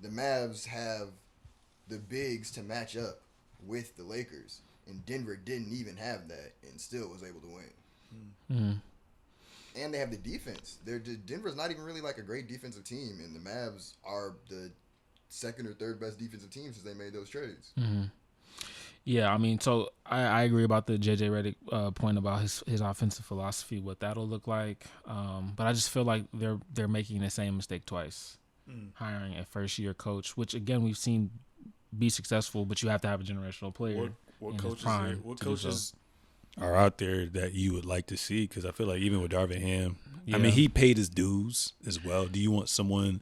the Mavs have the bigs to match up with the Lakers, and Denver didn't even have that and still was able to win. Mm-hmm. And they have the defense. Denver's not even really like a great defensive team, and the Mavs are the second or third best defensive team since they made those trades. Mm-hmm. Yeah, so I agree about the JJ Redick point about his offensive philosophy, what that'll look like. But I just feel like they're making the same mistake twice, hiring a first year coach, which again we've seen be successful, but you have to have a generational player. What coaches are out there that you would like to see? Because I feel like even with Darvin Ham, he paid his dues as well. Do you want someone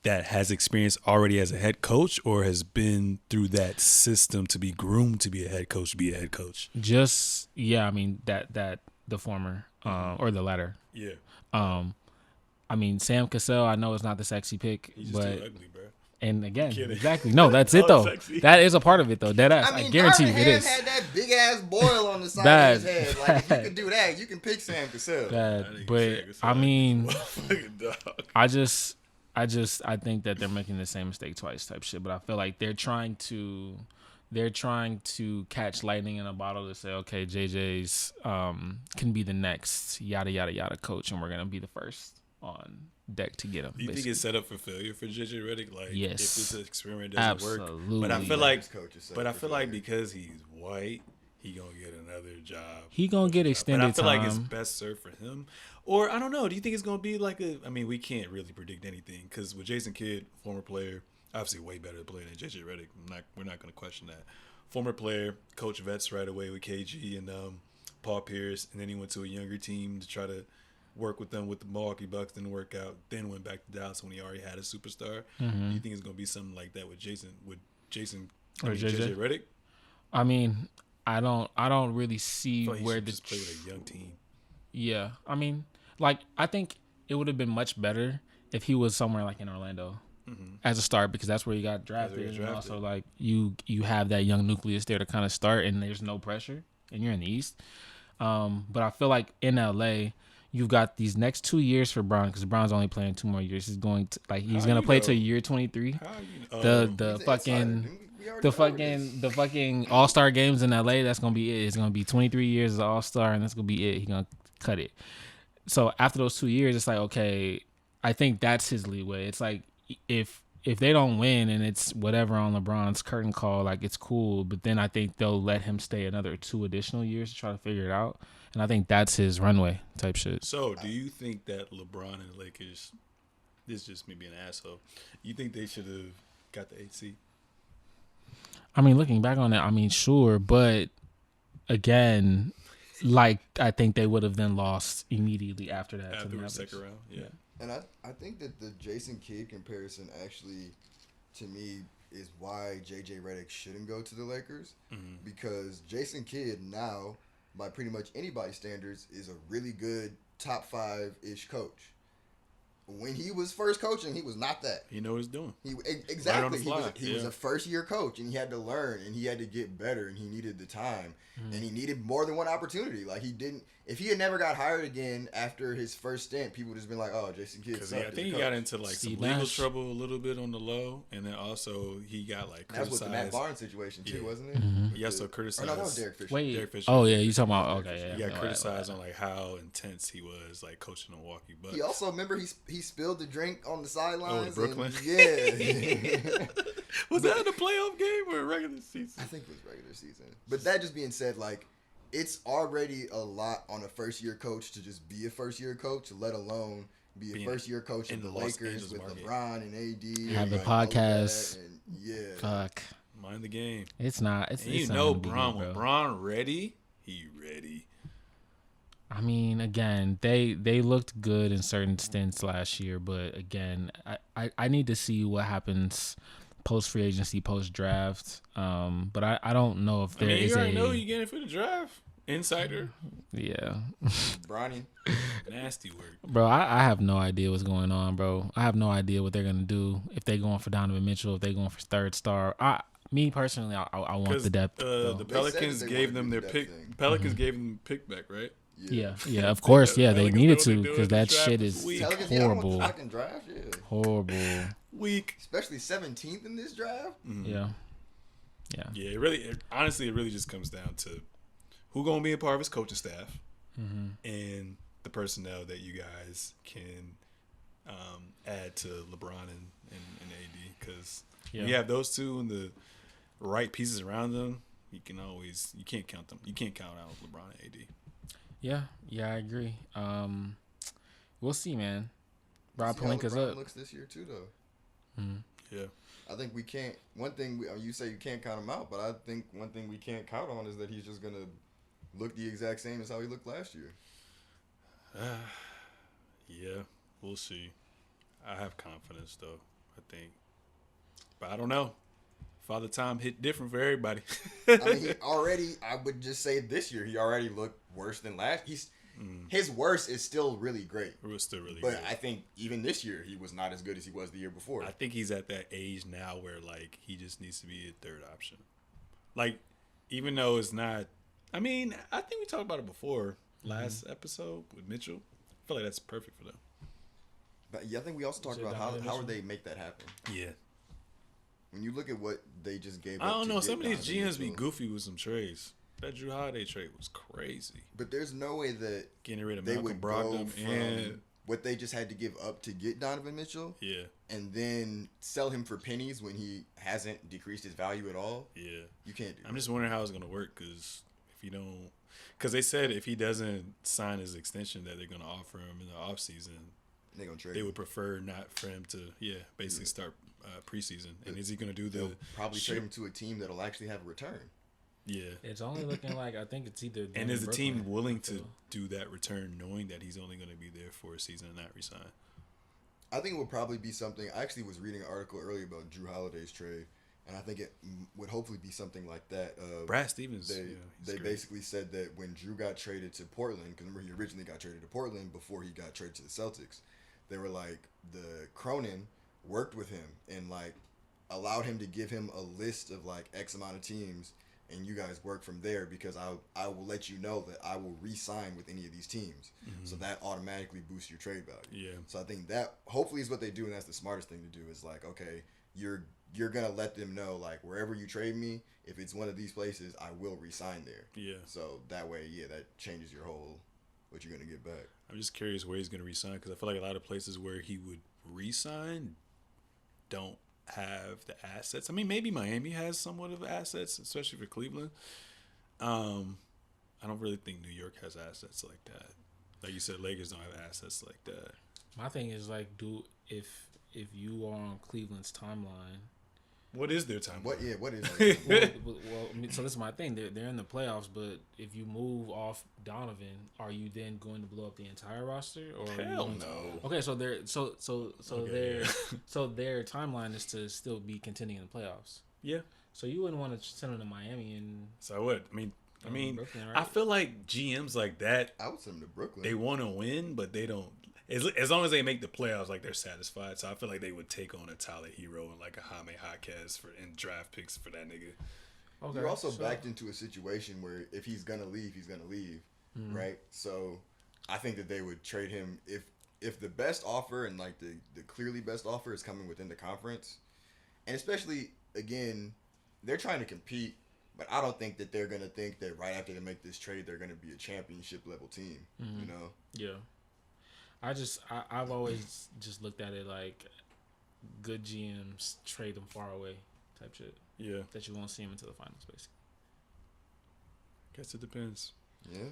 that has experience already as a head coach, or has been through that system to be groomed to be a head coach, be a head coach? Just I mean that the former or the latter. Yeah. I mean Sam Cassell, I know it's not the sexy pick, He's just but too ugly, bro. and again, kidding. exactly. No, that's it though. Sexy. That is a part of it though. Dead ass. I mean, I guarantee you Darvin it Ham is. had that big ass boil on the side Bad. of his head. Like, if you could do that, you can pick Sam Cassell. Bad. But I mean, Dog. I think that they're making the same mistake twice type shit. But I feel like they're trying to catch lightning in a bottle to say, okay, JJ's can be the next yada yada yada coach, and we're gonna be the first on deck to get him. Do you think it's set up for failure for JJ Redick? Like, Yes. if this experiment doesn't work, Absolutely. but I feel like, Coach because he's white, he gonna get another job. He gonna get extended But I feel like it's time. best served for him. Or I don't know. Do you think it's gonna be like a? I mean, we can't really predict anything because with Jason Kidd, former player, obviously way better player than JJ Redick. We're not gonna question that. Former player, coach vets right away with KG and Paul Pierce, and then he went to a younger team to try to work with them with the Milwaukee Bucks. Didn't work out. Then went back to Dallas when he already had a superstar. Do you think it's gonna be something like that with Jason? Or JJ Redick? I mean, I don't really see I feel like he where should the just play with a young team. Yeah, I mean, like I think it would have been much better if he was somewhere like in Orlando as a start, because that's where he got drafted. And also, like you have that young nucleus there to kind of start, and there's no pressure, and you're in the East. But I feel like in LA, you've got these next 2 years for Bron, because Bron's only playing 2 more years. He's going to play till year 23. The fucking All-Star games in LA, that's gonna be it. It's gonna be 23 years as an All-Star, and that's gonna be it. He's gonna cut it. So after those 2 years, it's like, okay, I think that's his leeway. It's like if they don't win and it's whatever on LeBron's curtain call, like it's cool, but then I think they'll let him stay another 2 additional years to try to figure it out. And I think that's his runway type shit. So, do you think that LeBron and the Lakers, this is just me being an asshole, you think they should have got the 8th seed? I mean, looking back on it, I mean, sure, but again, like I think they would have then lost immediately after that. After the second round, yeah. And I think that the Jason Kidd comparison actually, to me, is why JJ Redick shouldn't go to the Lakers, because Jason Kidd now, by pretty much anybody's standards, is a really good top 5-ish coach. When he was first coaching, he was not that. He knows what he's doing. Exactly. Right He was a first-year coach, and he had to learn, and he had to get better, and he needed the time, and he needed more than one opportunity. Like, he didn't. If he had never got hired again after his first stint, people would just been like, "Oh, Jason Kidd." Because I think he got into like some legal trouble a little bit on the low, and then also he got like criticized. That was the Matt Barnes situation too, wasn't it? He also criticized. Or no, that was Derek Fisher. Wait. Derek Fisher. Oh yeah, you talking about He got criticized on like how intense he was like coaching the Milwaukee Bucks. He also, remember, he spilled the drink on the sidelines. Brooklyn? Yeah. Was that in a playoff game or a regular season? I think it was regular season. But that just being said, like, it's already a lot on a first-year coach to just be a first-year coach, let alone be a first-year coach in the Lakers with market. LeBron and AD. Have the like, podcast. And, yeah. Fuck. Mind the game. It's not. It's, And it's you not know, gonna be Bron, good, when bro. Bron ready, he ready. I mean, again, they looked good in certain stints last year, but again, I need to see what happens post free agency, post draft. But I don't know if there is you already a know you getting for the draft. Insider. Yeah. Bronny. Nasty work. Bro, I have no idea what's going on, bro. I have no idea what they're gonna do, if they're going for Donovan Mitchell, if they're going for third star. Me personally, I want the depth. The Pelicans gave them their pick. Pelicans gave them pick back, right? Yeah, of course. Yeah, they Pelicans needed know what to, they do because in the that draft shit is is weak. Pelicans, horrible. Yeah, fucking draft, yeah. Horrible. Weak. Especially 17th in this draft. Yeah. Yeah, honestly, it really just comes down to who gonna be a part of his coaching staff and the personnel that you guys can add to LeBron and AD. Because when you have those two and the right pieces around them, you can't count them. You can't count out LeBron and AD. Yeah, I agree. We'll see, man. Rob See how Pelinka's LeBron up. looks this year too, though. Yeah. I think we can't. One thing you say you can't count him out, but I think one thing we can't count on is that he's just gonna look the exact same as how he looked last year. Yeah, we'll see. I have confidence though. I think. But I don't know. Father Time hit different for everybody. I mean, I would just say this year, he already looked worse than last. His worst is still really great. It was still really but good. I think even this year, he was not as good as he was the year before. I think he's at that age now where, like, he just needs to be a third option. Like, even though it's not... I mean, I think we talked about it before last episode with Mitchell. I feel like that's perfect for them. But yeah, I think we also talked about how would they make that happen. Yeah. When you look at what they just gave I up don't to know. get Some of these Donovan GMs be Mitchell, goofy with some trades. That Drew Holiday trade was crazy. but there's no way that Getting rid of they Malcolm would go Brogdon from and... what they just had to give up to get Donovan Mitchell Yeah. and then sell him for pennies when he hasn't decreased his value at all. Yeah. You can't do I'm that. just wondering how it's going to work because if you don't... Because they said if he doesn't sign his extension that they're going to offer him in the offseason, They're going to trade they him. would prefer not for him to, basically start preseason. And is he going to do They'll the... probably trade him to a team that'll actually have a return. Yeah. It's only looking like I think it's either. And is the team Brooklyn. willing to do that return knowing that he's only going to be there for a season and not resign? I think it would probably be something. I actually was reading an article earlier about Drew Holiday's trade, and I think it would hopefully be something like that. Brad Stevens. They basically said that when Drew got traded to Portland, because remember he originally got traded to Portland before he got traded to the Celtics, they were like, the Cronin worked with him and like allowed him to give him a list of like X amount of teams, and you guys work from there because I will let you know that I will re-sign with any of these teams. Mm-hmm. So that automatically boosts your trade value. Yeah. So I think that hopefully is what they do, and that's the smartest thing to do is like, okay, you're gonna let them know like wherever you trade me, if it's one of these places, I will re-sign there. Yeah. So that way, that changes your whole what you're gonna get back. I'm just curious where he's going to resign because I feel like a lot of places where he would resign don't have the assets. I mean, maybe Miami has somewhat of assets, especially for Cleveland. I don't really think New York has assets like that. Like you said, Lakers don't have assets like that. My thing is like, if you are on Cleveland's timeline. What is their time? What is it? Well, I mean, so this is my thing. They're in the playoffs, but if you move off Donovan, are you then going to blow up the entire roster? Or are you Hell going to- no. Okay, so Okay, their timeline is to still be contending in the playoffs. Yeah. So you wouldn't want to send them to Miami and So I would. I mean, Brooklyn, right? I feel like GMs like that, I would send him to Brooklyn. they want to win, but they don't. As long as they make the playoffs, like they're satisfied. So I feel like they would take on a Tyler Hero and like a Jaime Jaquez in draft picks for that nigga. Okay, You're also so- backed into a situation where if he's gonna leave, he's gonna leave, right? So I think that they would trade him if the best offer and like the clearly best offer is coming within the conference, and especially again, they're trying to compete, but I don't think that they're gonna think that right after they make this trade they're gonna be a championship level team. You know? Yeah. I've always just looked at it like good GMs trade them far away type shit. Yeah. That you won't see them until the finals, basically. Guess it depends. Yeah.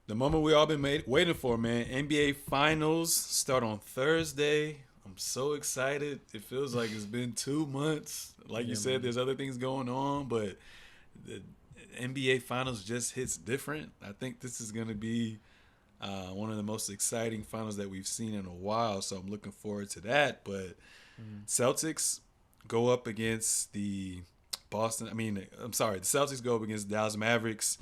The moment we all been waiting for, man. NBA Finals start on Thursday. I'm so excited. It feels like it's been 2 months. Like you said, man. there's other things going on, but the NBA Finals just hits different. I think this is going to be one of the most exciting finals that we've seen in a while, so I'm looking forward to that. But Celtics go up against the the Celtics go up against the Dallas Mavericks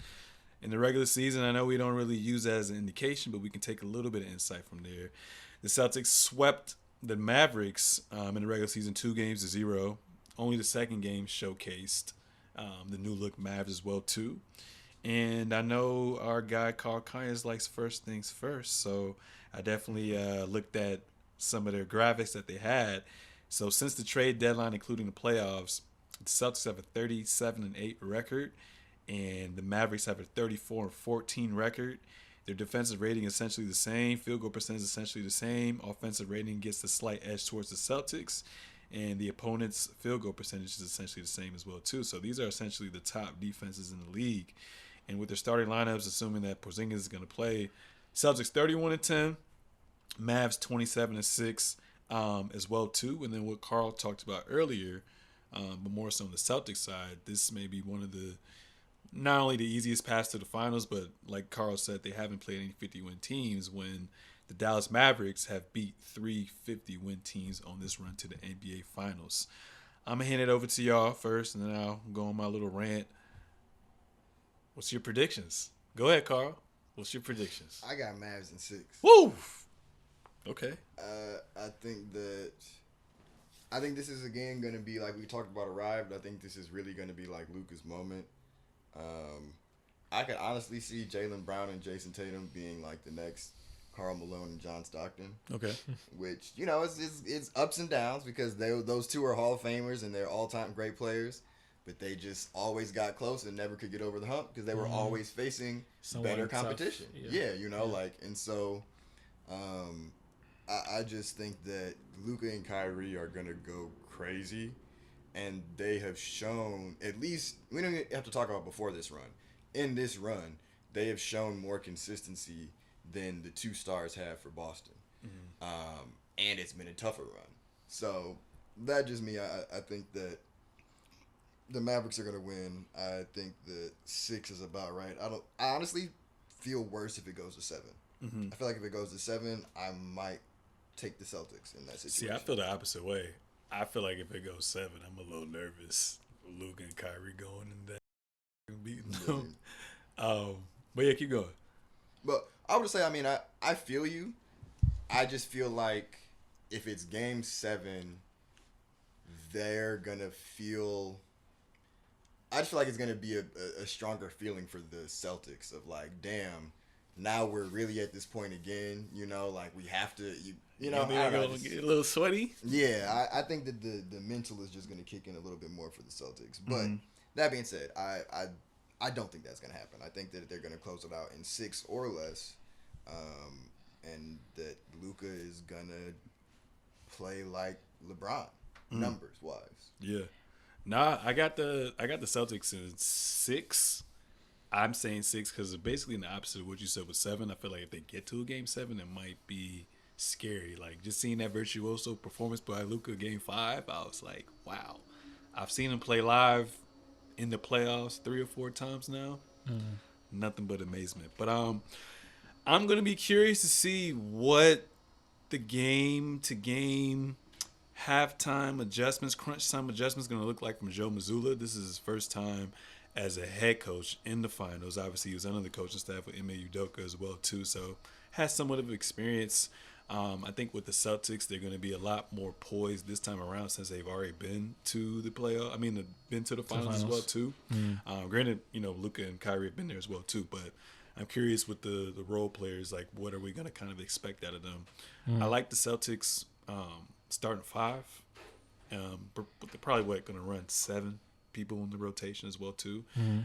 in the regular season. I know we don't really use that as an indication, but we can take a little bit of insight from there. The Celtics swept the Mavericks in the regular season 2-0. Only the second game showcased the new look Mavs as well too. And I know our guy Carl Conyers likes first things first, so I definitely looked at some of their graphics that they had. So since the trade deadline, including the playoffs, the Celtics have a 37-8 record, and the Mavericks have a 34-14 record. Their defensive rating is essentially the same. Field goal percentage is essentially the same. Offensive rating gets a slight edge towards the Celtics, and the opponent's field goal percentage is essentially the same as well too. So these are essentially the top defenses in the league. And with their starting lineups, assuming that Porzingis is going to play, Celtics 31-10, Mavs 27-6 as well too. And then what Carl talked about earlier, but more so on the Celtics side, this may be one of the not only the easiest path to the finals, but like Carl said, they haven't played any 50-win teams when the Dallas Mavericks have beat 350 win teams on this run to the NBA Finals. I'm going to hand it over to y'all first, and then I'll go on my little rant. What's your predictions? Go ahead, Carl. What's your predictions? I got Mavs in 6. Woo! Okay. I think this is again going to be like we talked about arrived. I think this is really going to be like Luka's moment. I could honestly see Jaylen Brown and Jason Tatum being like the next Karl Malone and John Stockton. Okay. Which, you know, it's ups and downs because those two are Hall of Famers and they're all-time great players. But they just always got close and never could get over the hump because they were always facing better competition. Yeah, you know, like, and so I just think that Luka and Kyrie are going to go crazy. And they have shown, at least, we don't have to talk about before this run. In this run, they have shown more consistency than the two stars have for Boston. Mm-hmm. And it's been a tougher run. So that just me. I think that the Mavericks are going to win. I think that 6 is about right. I honestly feel worse if it goes to 7. Mm-hmm. I feel like if it goes to 7, I might take the Celtics in that situation. See, I feel the opposite way. I feel like if it goes 7, I'm a little nervous. Luka and Kyrie going in that and beating them. But yeah, keep going. But I would say, I mean, I feel you. I just feel like if it's game 7, they're going to feel... I just feel like it's going to be a stronger feeling for the Celtics of like, damn, now we're really at this point again. You know, like we have to, you know, I get a little sweaty. Yeah, I think that the mental is just going to kick in a little bit more for the Celtics. But that being said, I don't think that's going to happen. I think that they're going to close it out in 6 or less, and that Luka is going to play like LeBron, numbers wise. Yeah. Nah, I got the Celtics in 6. I'm saying 6 because basically in the opposite of what you said with 7. I feel like if they get to a game 7, it might be scary. Like just seeing that virtuoso performance by Luka game 5, I was like, wow. I've seen him play live in the playoffs 3 or 4 times now. Nothing but amazement. But I'm gonna be curious to see what the game to game halftime adjustments, crunch time adjustments going to look like from Joe Mazzulla. This is his first time as a head coach in the finals. Obviously, he was under the coaching staff with Ime Udoka as well, too, so has somewhat of experience. I think with the Celtics, they're going to be a lot more poised this time around since they've already been to the playoff. I mean, been to the finals as well, too. Granted, you know, Luka and Kyrie have been there as well, too, but I'm curious with the role players, like what are we going to kind of expect out of them? I like the Celtics starting 5, but they're probably going to run 7 people in the rotation as well too.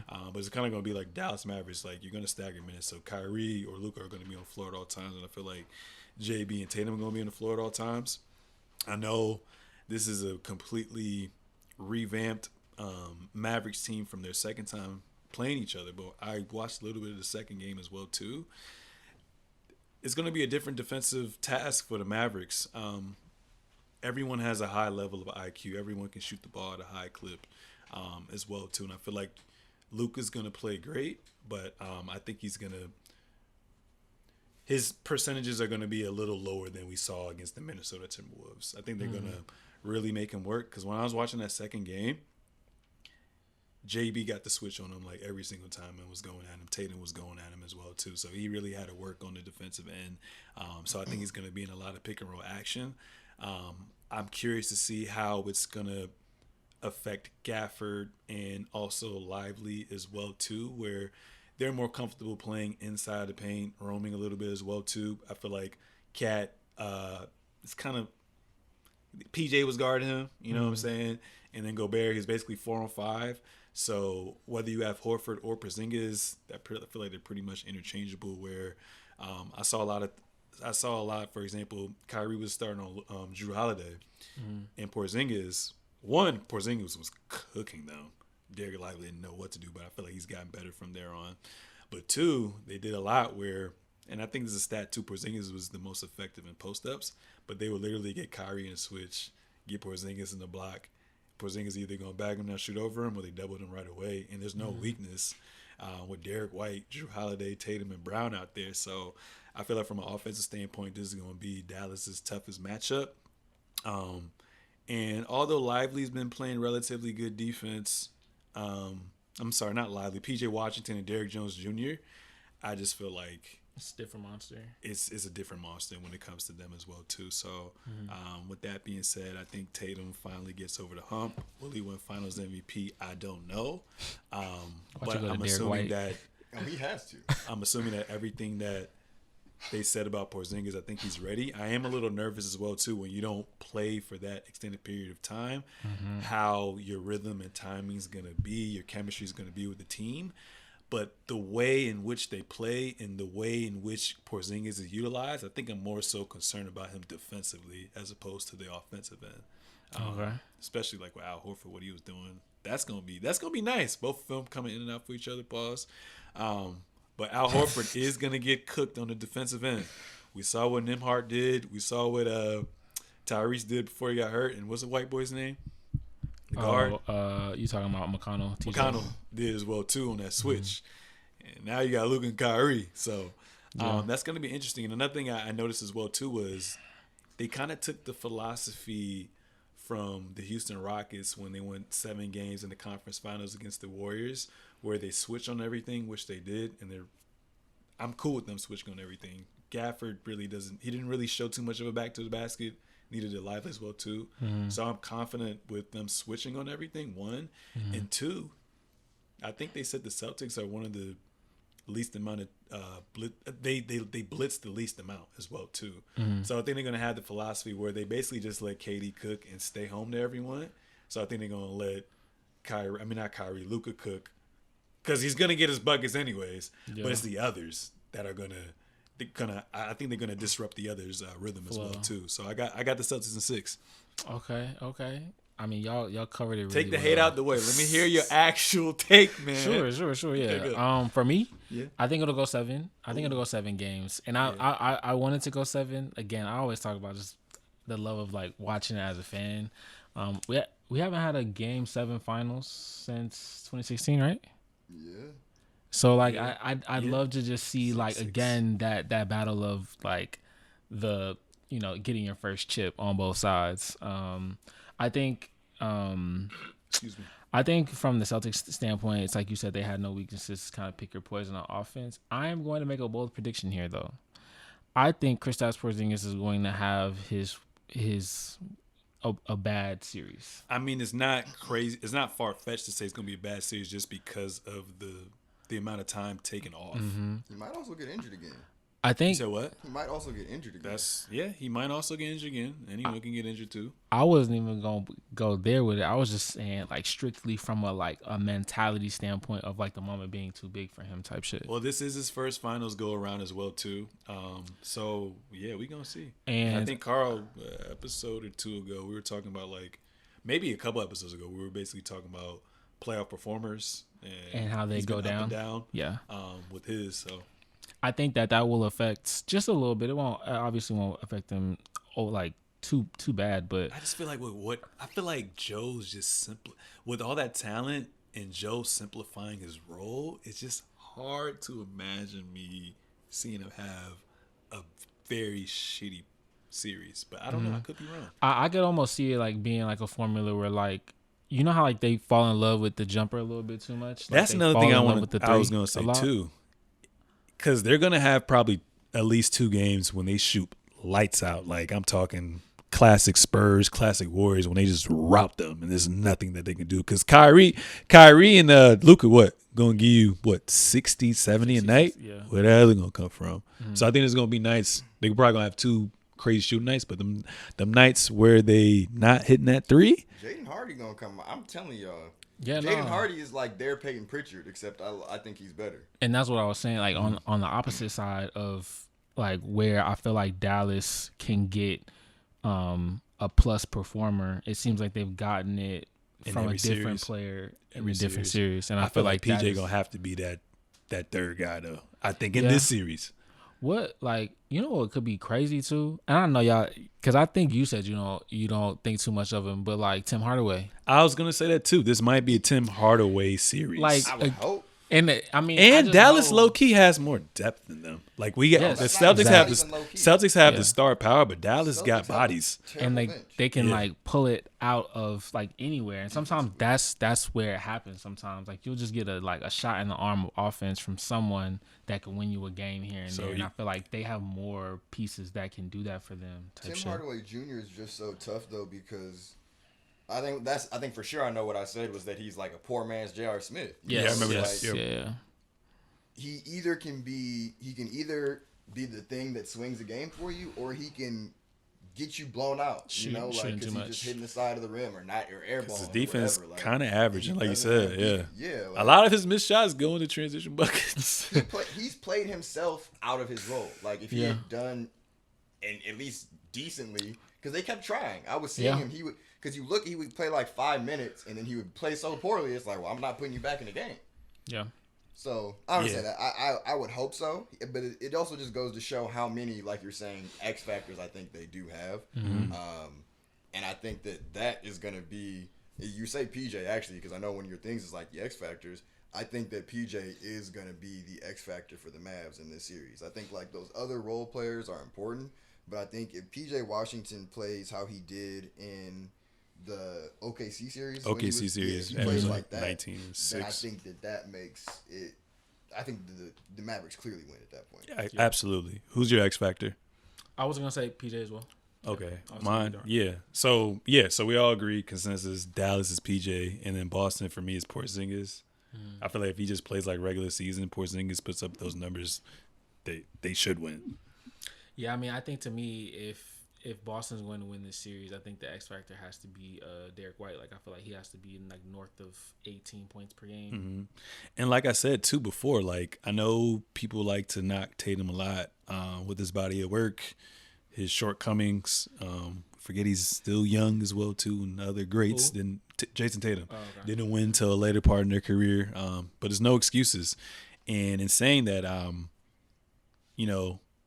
But it's kind of going to be like Dallas Mavericks. Like you're going to stagger minutes, so Kyrie or Luka are going to be on the floor at all times, and I feel like JB and Tatum are going to be on the floor at all times. I know this is a completely revamped Mavericks team from their second time playing each other, but I watched a little bit of the second game as well too. It's going to be a different defensive task for the Mavericks. Everyone has a high level of IQ. Everyone can shoot the ball at a high clip as well, too. And I feel like Luka's going to play great, but I think his percentages are going to be a little lower than we saw against the Minnesota Timberwolves. I think they're going to really make him work because when I was watching that second game, JB got the switch on him like every single time and was going at him. Tatum was going at him as well, too. So he really had to work on the defensive end. So I think he's going to be in a lot of pick and roll action. I'm curious to see how it's going to affect Gafford and also Lively as well too, where they're more comfortable playing inside the paint, roaming a little bit as well too. I feel like Cat, it's kind of PJ was guarding him, you know what I'm saying? And then Gobert, he's basically 4-on-5. So whether you have Horford or Porzingis, I feel like they're pretty much interchangeable. Where I saw a lot. For example, Kyrie was starting on Jrue Holiday, and Porzingis was cooking them. Derek Lively didn't know what to do, but I feel like he's gotten better from there on. But 2, they did a lot where, and I think this is a stat too, Porzingis was the most effective in post-ups, but they would literally get Kyrie in a switch, get Porzingis in the block. Porzingis either going to bag him down, shoot over him, or they doubled him right away, and there's no weakness. with Derek White, Drew Holiday, Tatum, and Brown out there. So I feel like from an offensive standpoint, this is going to be Dallas's toughest matchup. And although Lively's been playing relatively good defense, I'm sorry, not Lively, PJ Washington and Derrick Jones Jr., I just feel like it's a different monster. It's a different monster when it comes to them as well too. So, with that being said, I think Tatum finally gets over the hump. Will he win Finals MVP? I don't know, but I'm assuming that he has to. I'm assuming that everything that they said about Porzingis, I think he's ready. I am a little nervous as well too when you don't play for that extended period of time. How your rhythm and timing is gonna be, your chemistry is gonna be with the team. But the way in which they play and the way in which Porzingis is utilized, I think I'm more so concerned about him defensively as opposed to the offensive end. Okay. Especially like with Al Horford, what he was doing. That's gonna be nice. Both of them coming in and out for each other. Pause. But Al Horford is gonna get cooked on the defensive end. We saw what Nembhard did. We saw what Tyrese did before he got hurt. And what's the white boy's name? The guard. You talking about McConnell? McConnell did as well too on that switch, and now you got Luke and Kyrie. So that's going to be interesting. And another thing I noticed as well too was they kind of took the philosophy from the Houston Rockets when they went 7 games in the conference finals against the Warriors, where they switched on everything, which they did, and I'm cool with them switching on everything. Gafford he didn't really show too much of a back to the basket. Neither did Lively as well too. So I'm confident with them switching on everything, one. And two, I think they said the Celtics are one of the least amount of they blitz the least amount as well too. So I think they're gonna have the philosophy where they basically just let KD cook and stay home to everyone. So I think they're gonna let Luka cook, because he's gonna get his buckets anyways. Yeah. But it's the others that are I think they're gonna disrupt the others' rhythm as well too. So I got the Celtics in 6. Okay. I mean, y'all covered it. Really Take the hate out the way. Let me hear your actual take, man. Sure. Yeah. For me, I think it'll go 7. I think it'll go 7 games, and I wanted to go 7. Again, I always talk about just the love of like watching it as a fan. We haven't had a Game 7 finals since 2016, right? Yeah. So like I'd love to just see like 6. Again that battle of like the getting your first chip on both sides. I think Excuse me. I think from the Celtics standpoint, it's like you said, they had no weaknesses, kind of pick your poison on offense. I am going to make a bold prediction here though. I think Kristaps Porzingis is going to have a bad series. I mean, it's not crazy. It's not far-fetched to say it's going to be a bad series just because of the amount of time taken off. He might also get injured again. I think. You said what? He might also get injured again. He might also get injured again. Anyone can get injured too. I wasn't even going to go there with it. I was just saying like strictly from a mentality standpoint of like the moment being too big for him type shit. Well, this is his first finals go around as well too. So yeah, we going to see. And I think Carl, episode or 2 ago, we were talking about like maybe a couple episodes ago, we were basically talking about playoff performers and how they go down. Up and down. Yeah. With his, so I think that will affect just a little bit. It won't affect them like too bad, but I just feel like Joe's just simple with all that talent and Joe simplifying his role. It's just hard to imagine me seeing him have a very shitty series, but I don't know. I could be wrong. I could almost see it like being like a formula where like, you know how like they fall in love with the jumper a little bit too much? Like that's another thing I was going to say too. Because they're going to have probably at least 2 games when they shoot lights out. Like I'm talking classic Spurs, classic Warriors, when they just rout them and there's nothing that they can do. Because Kyrie and Luka, going to give you, 60, 70 a night? Yeah. Where the hell are they going to come from? So I think it's going to be nights. They're probably going to have 2 crazy shooting nights, but them nights where they not hitting that 3. Jaden Hardy going to come. I'm telling y'all. Yeah, Jaden Hardy is like their Peyton Pritchard, except I think he's better. And that's what I was saying. Like on the opposite side of like where I feel like Dallas can get a plus performer, it seems like they've gotten it from a different player in a different series. And I feel like PJ gonna have to be that third guy though. I think in this series. What what could be crazy too? And I don't know y'all, because I think you said you don't think too much of him, but like Tim Hardaway. I was gonna say that too. This might be a Tim Hardaway series. Like I would hope. And I mean, And Dallas low key has more depth than them. Like we got the Celtics have the star power, but Dallas got bodies. And they can like pull it out of like anywhere. And sometimes that's where it happens. Sometimes like you'll just get a shot in the arm of offense from someone that can win you a game here and there. And I feel like they have more pieces that can do that for them. Tim Hardaway Jr. is just so tough though, because I think for sure I know what I said was that he's like a poor man's J.R. Smith. Yeah, I remember that. Yeah. He can either be the thing that swings the game for you, or he can get you blown out. Because he's just hitting the side of the rim or airball. His defense kind of averaging, like you said. Yeah. A lot of his missed shots go into transition buckets. He's played himself out of his role. Like if he had done, and at least decently, because they kept trying. I was seeing him. He would. Because he would play like 5 minutes, and then he would play so poorly. It's like, well, I'm not putting you back in the game. Yeah. So I understand that. I would hope so, but it also just goes to show how many, like you're saying, X factors I think they do have. Mm-hmm. And I think that is going to be. You say PJ actually, because I know one of your things is like the X factors. I think that PJ is going to be the X factor for the Mavs in this series. I think like those other role players are important, but I think if PJ Washington plays how he did in the OKC series. He plays like that. 19-6. Then I think that makes it. I think the Mavericks clearly win at that point. Absolutely. Who's your X factor? I was gonna say PJ as well. Okay, mine. Yeah. So we all agree consensus. Dallas is PJ, and then Boston for me is Porzingis. I feel like if he just plays like regular season, Porzingis puts up those numbers, they should win. Yeah, I mean, I think to me, if Boston's going to win this series, I think the X factor has to be Derek White. Like I feel like he has to be in like north of 18 points per game. Mm-hmm. And like I said too before, like I know people like to knock Tatum a lot with his body of work, his shortcomings. Forget he's still young as well too, and other greats than Jason Tatum. Didn't win till a later part in their career, but there's no excuses. And in saying that,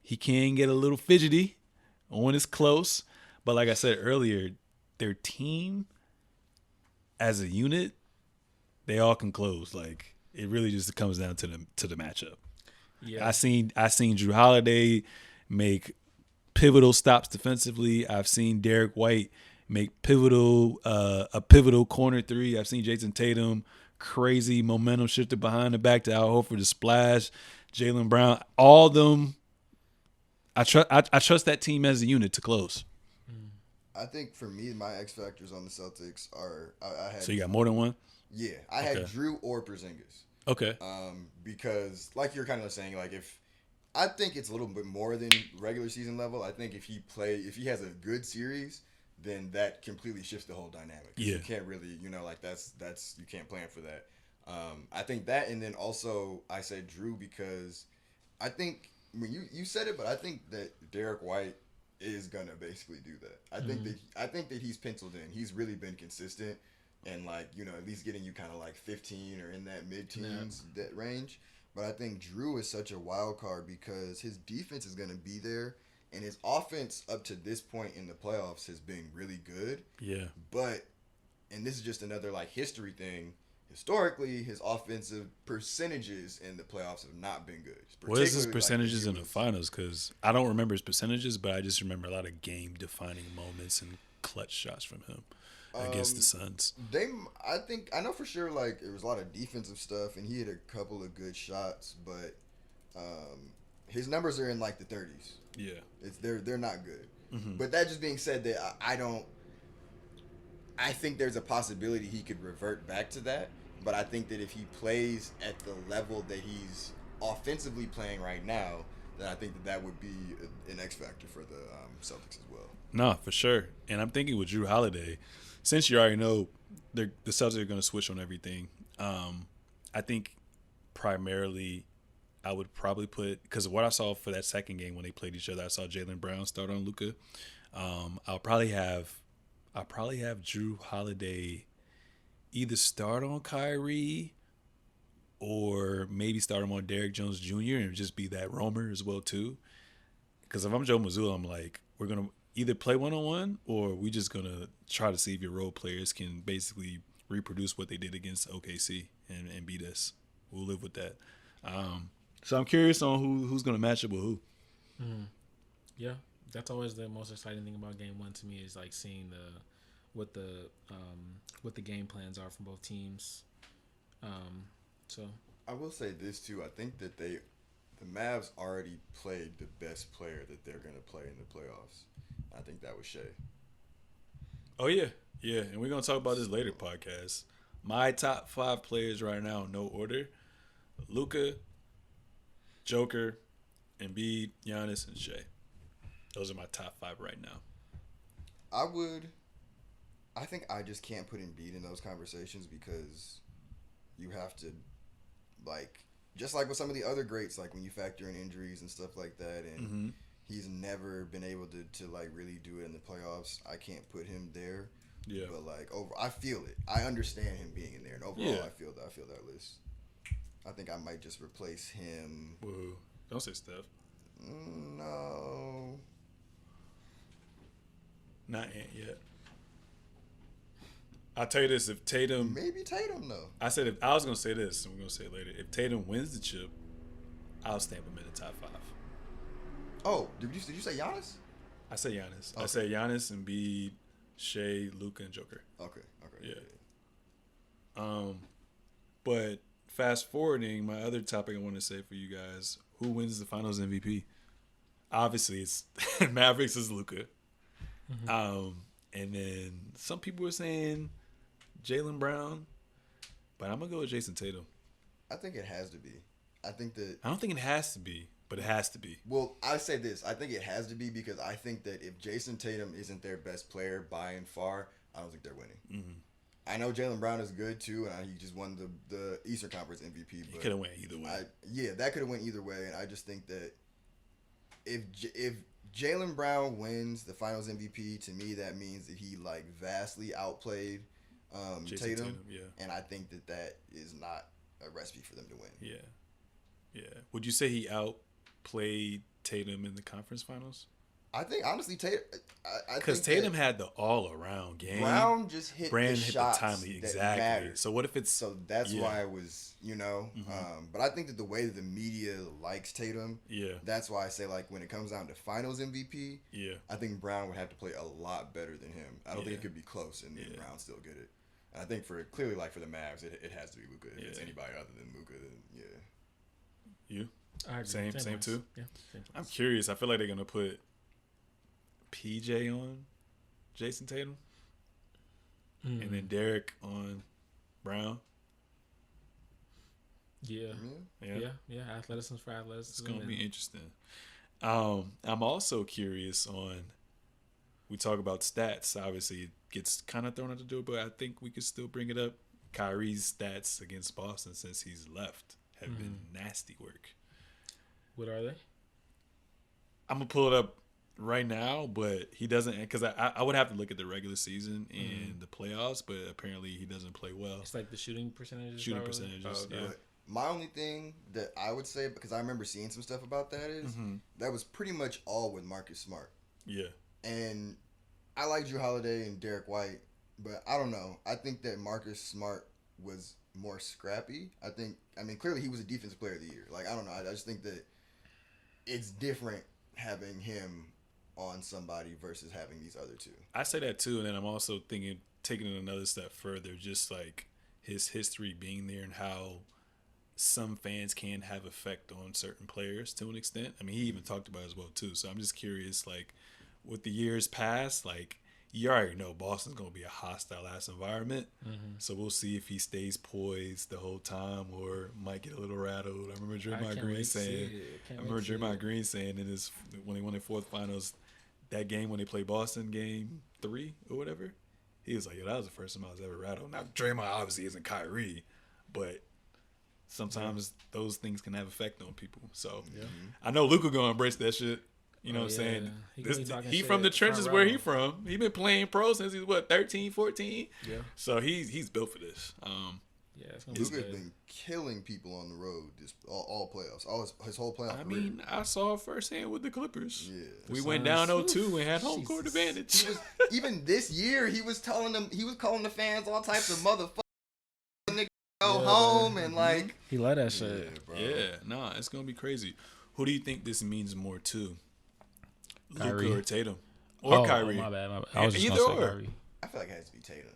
he can get a little fidgety when it's close, but like I said earlier, their team as a unit, they all can close. Like it really just comes down to the matchup. Yeah, I seen Drew Holiday make pivotal stops defensively. I've seen Derek White make a pivotal corner three. I've seen Jason Tatum crazy momentum shifter behind the back to Al Horford to splash. Jaylen Brown, all of them. I trust that team as a unit to close. I think for me, my X factors on the Celtics are I had. So you got more than one? Yeah, I had Drew or Porzingis. Okay. Because like you're kind of saying, like I think it's a little bit more than regular season level. I think if he has a good series, then that completely shifts the whole dynamic. Yeah. You can't really, that's you can't plan for that. I think that, and then also I said Drew because I think. I mean, you said it, but I think that Derek White is gonna basically do that. I think that he's penciled in. He's really been consistent, and at least getting you kind of like 15 or in that mid-teens that range. But I think Drew is such a wild card because his defense is gonna be there, and his offense up to this point in the playoffs has been really good. Yeah. But, and this is just another history thing. Historically, his offensive percentages in the playoffs have not been good. What is his percentages in the finals? Because I don't remember his percentages, but I just remember a lot of game-defining moments and clutch shots from him against the Suns. I know for sure, it was a lot of defensive stuff, and he had a couple of good shots, but his numbers are in the 30s. Yeah, they're not good. Mm-hmm. But that just being said, that I think there's a possibility he could revert back to that. But I think that if he plays at the level that he's offensively playing right now, then I think that would be an X factor for the Celtics as well. No, for sure. And I'm thinking with Drew Holiday, since you already know the Celtics are going to switch on everything, I think primarily I would probably put – because what I saw for that second game when they played each other, I saw Jaylen Brown start on Luka. I'll probably have Drew Holiday either start on Kyrie or maybe start him on Derrick Jones Jr. and just be that roamer as well too. Because if I'm Joe Mazzulla, I'm like, we're going to either play one-on-one or we just going to try to see if your role players can basically reproduce what they did against OKC and beat us we'll live with that. So I'm curious on who's going to match up with who. Yeah, that's always the most exciting thing about game 1 to me is like seeing what the game plans are from both teams. So I will say this too. I think that the Mavs already played the best player that they're going to play in the playoffs. I think that was Shea. Oh, yeah. Yeah, and we're going to talk about this later podcast. My top 5 players right now, no order. Luka, Joker, Embiid, Giannis, and Shea. Those are my top 5 right now. I think I just can't put Embiid in those conversations because you have to, like, just like with some of the other greats, like when you factor in injuries and stuff like that, and he's never been able to like really do it in the playoffs. I can't put him there. Yeah. But like I feel it. I understand him being in there, and overall, I feel that list. I think I might just replace him. Woo. Don't say Steph. No. Not Ant yet. I'll tell you this: if Tatum, Maybe Tatum though. I said if I was gonna say this, and we're gonna say it later. If Tatum wins the chip, I'll stamp him in the top 5. Oh, did you say Giannis? I say Giannis. Okay. I say Giannis, Embiid, Shea, Luka, and Joker. Okay. Yeah. But fast forwarding, my other topic I want to say for you guys: who wins the Finals MVP? Obviously, it's Mavericks is Luka. And then some people were saying Jaylen Brown, but I'm gonna go with Jason Tatum. I think it has to be. I don't think it has to be, but it has to be. Well, I say this. I think it has to be because I think that if Jason Tatum isn't their best player by and far, I don't think they're winning. I know Jaylen Brown is good too, and he just won the Eastern Conference MVP. But He could have went either way. That could have went either way, and I just think that if Jaylen Brown wins the Finals MVP, to me that means that he like vastly outplayed Tatum, and I think that is not a recipe for them to win. Yeah. Would you say he outplayed Tatum in the conference finals? I think honestly, Tatum. Because Tatum had the all-around game. Brown just hit the shots timely, that exactly. mattered. So what if it's that's why it was, but I think that the way that the media likes Tatum, that's why I say like when it comes down to Finals MVP, I think Brown would have to play a lot better than him. I don't think it could be close, and Brown still get it. And I think for the Mavs, it has to be Luka. If it's anybody other than Luka, then You? I agree. Same too? Yeah. Same I'm curious. I feel like they're going to put PJ on Jason Tatum and then Derek on Brown. Yeah. Athleticism for athleticism. It's going to be interesting. I'm also curious on, we talk about stats. Obviously, it gets kind of thrown out the door, but I think we could still bring it up. Kyrie's stats against Boston since he's left have been nasty work. What are they? I'm going to pull it up right now, but he doesn't, because I would have to look at the regular season and the playoffs, but apparently he doesn't play well. It's like the shooting percentages. Yeah. My only thing that I would say, because I remember seeing some stuff about that, is that was pretty much all with Marcus Smart. Yeah. And I like Drew Holiday and Derek White, but I don't know. I think that Marcus Smart was more scrappy. Clearly he was a defensive player of the year. Like, I don't know. I just think that it's different having him on somebody versus having these other two. I say that too, and then I'm also thinking, taking it another step further, just like his history being there and how some fans can have effect on certain players to an extent. I mean, he even talked about it as well too. So I'm just curious, like, with the years past, like, you already know Boston's going to be a hostile ass environment. So we'll see if he stays poised the whole time or might get a little rattled. I remember Draymond Green saying in his, when they won their fourth finals, that game when they played Boston, game 3 or whatever, he was like, that was the first time I was ever rattled. Now, Draymond obviously isn't Kyrie, but sometimes those things can have effect on people. So I know Luka going to embrace that shit. You know what I'm saying? He from the trenches where he from. He been playing pro since he's 13, 14? Yeah. So he's built for this. It's gonna be Luka's been killing people on the road just all playoffs. All his whole playoff career. mean, I saw it firsthand with the Clippers. Yeah. We went down 0-2 and had home court advantage. Even this year, he was calling the fans all types of motherfuckers. Nigga, go home and like he love that shit. Yeah, bro. Yeah, nah, it's gonna be crazy. Who do you think this means more to? Kyrie. Luka or Tatum? Or Kyrie? My bad. I was just Either gonna say or. Kyrie. I feel like it has to be Tatum.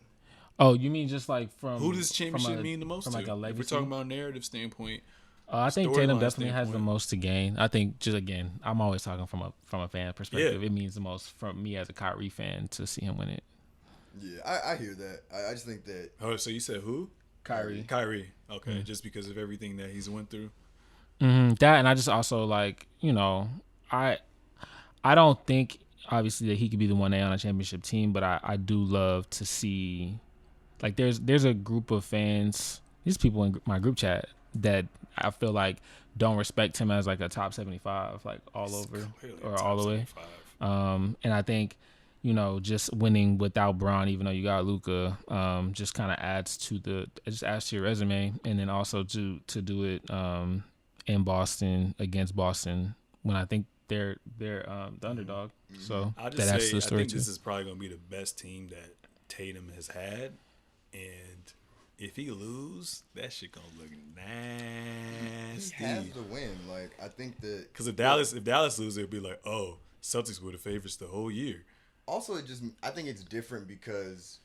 Oh, you mean just like from Who does championship mean the most from to? like a If legacy? we're talking about narrative standpoint, I think Tatum storyline definitely has the standpoint. most to gain. I think just again, I'm always talking from a fan perspective. Yeah. It means the most from me as a Kyrie fan to see him win it. Yeah, I hear that. I just think that oh, so you said who? Kyrie. Kyrie. Okay, just because of everything that he's went through. That, and I just also like, I don't think obviously that he could be the 1A on a championship team, but I do love to see like there's a group of fans, these people in my group chat that I feel like don't respect him as like a top 75 like all over or all the way. And I think just winning without Bron, even though you got Luka, just kind of adds to your resume, and then also to do it in Boston against Boston when I think they're the underdog. So I'll that just adds say to the I story think too. this is probably gonna be the best team that Tatum has had, and if he lose, that shit gonna look nasty. he has to win. Like I think that Because if Dallas loses, it'll be like, oh, Celtics were the favorites the whole year. also I think it's different because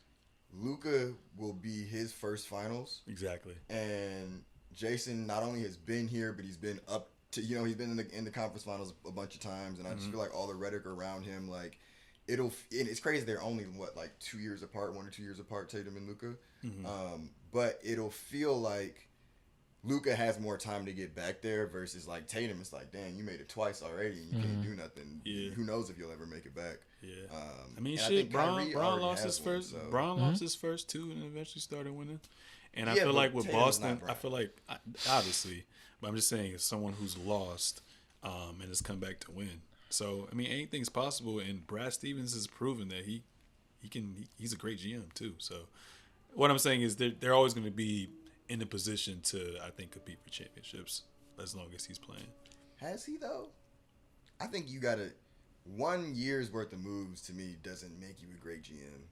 Luka will be his first finals, Exactly. and Jason not only has been here, but he's been up to he's been in the conference finals a bunch of times, and I just feel like all the rhetoric around him, like it's crazy they're only like 2 years apart, 1 or 2 years apart, Tatum and Luka, but it'll feel like Luka has more time to get back there versus like Tatum. It's like, dang, you made it twice already and you can't do nothing. Yeah. Who knows if you'll ever make it back? Yeah. I I mean, and shit. think Bron Kyrie lost already his has one, first. so- Bron lost his first two, and eventually started winning. And I Yeah, feel but like with Tatum's Boston, not Bron. I feel like obviously, but I'm just saying, as someone who's lost, and has come back to win. So I mean, anything's possible. And Brad Stevens has proven that he's a great GM too. So what I'm saying is they're always going to be in a position to, I think, compete for championships as long as he's playing. Has he though? I think you gotta 1 year's worth of moves to me doesn't make you a great GM.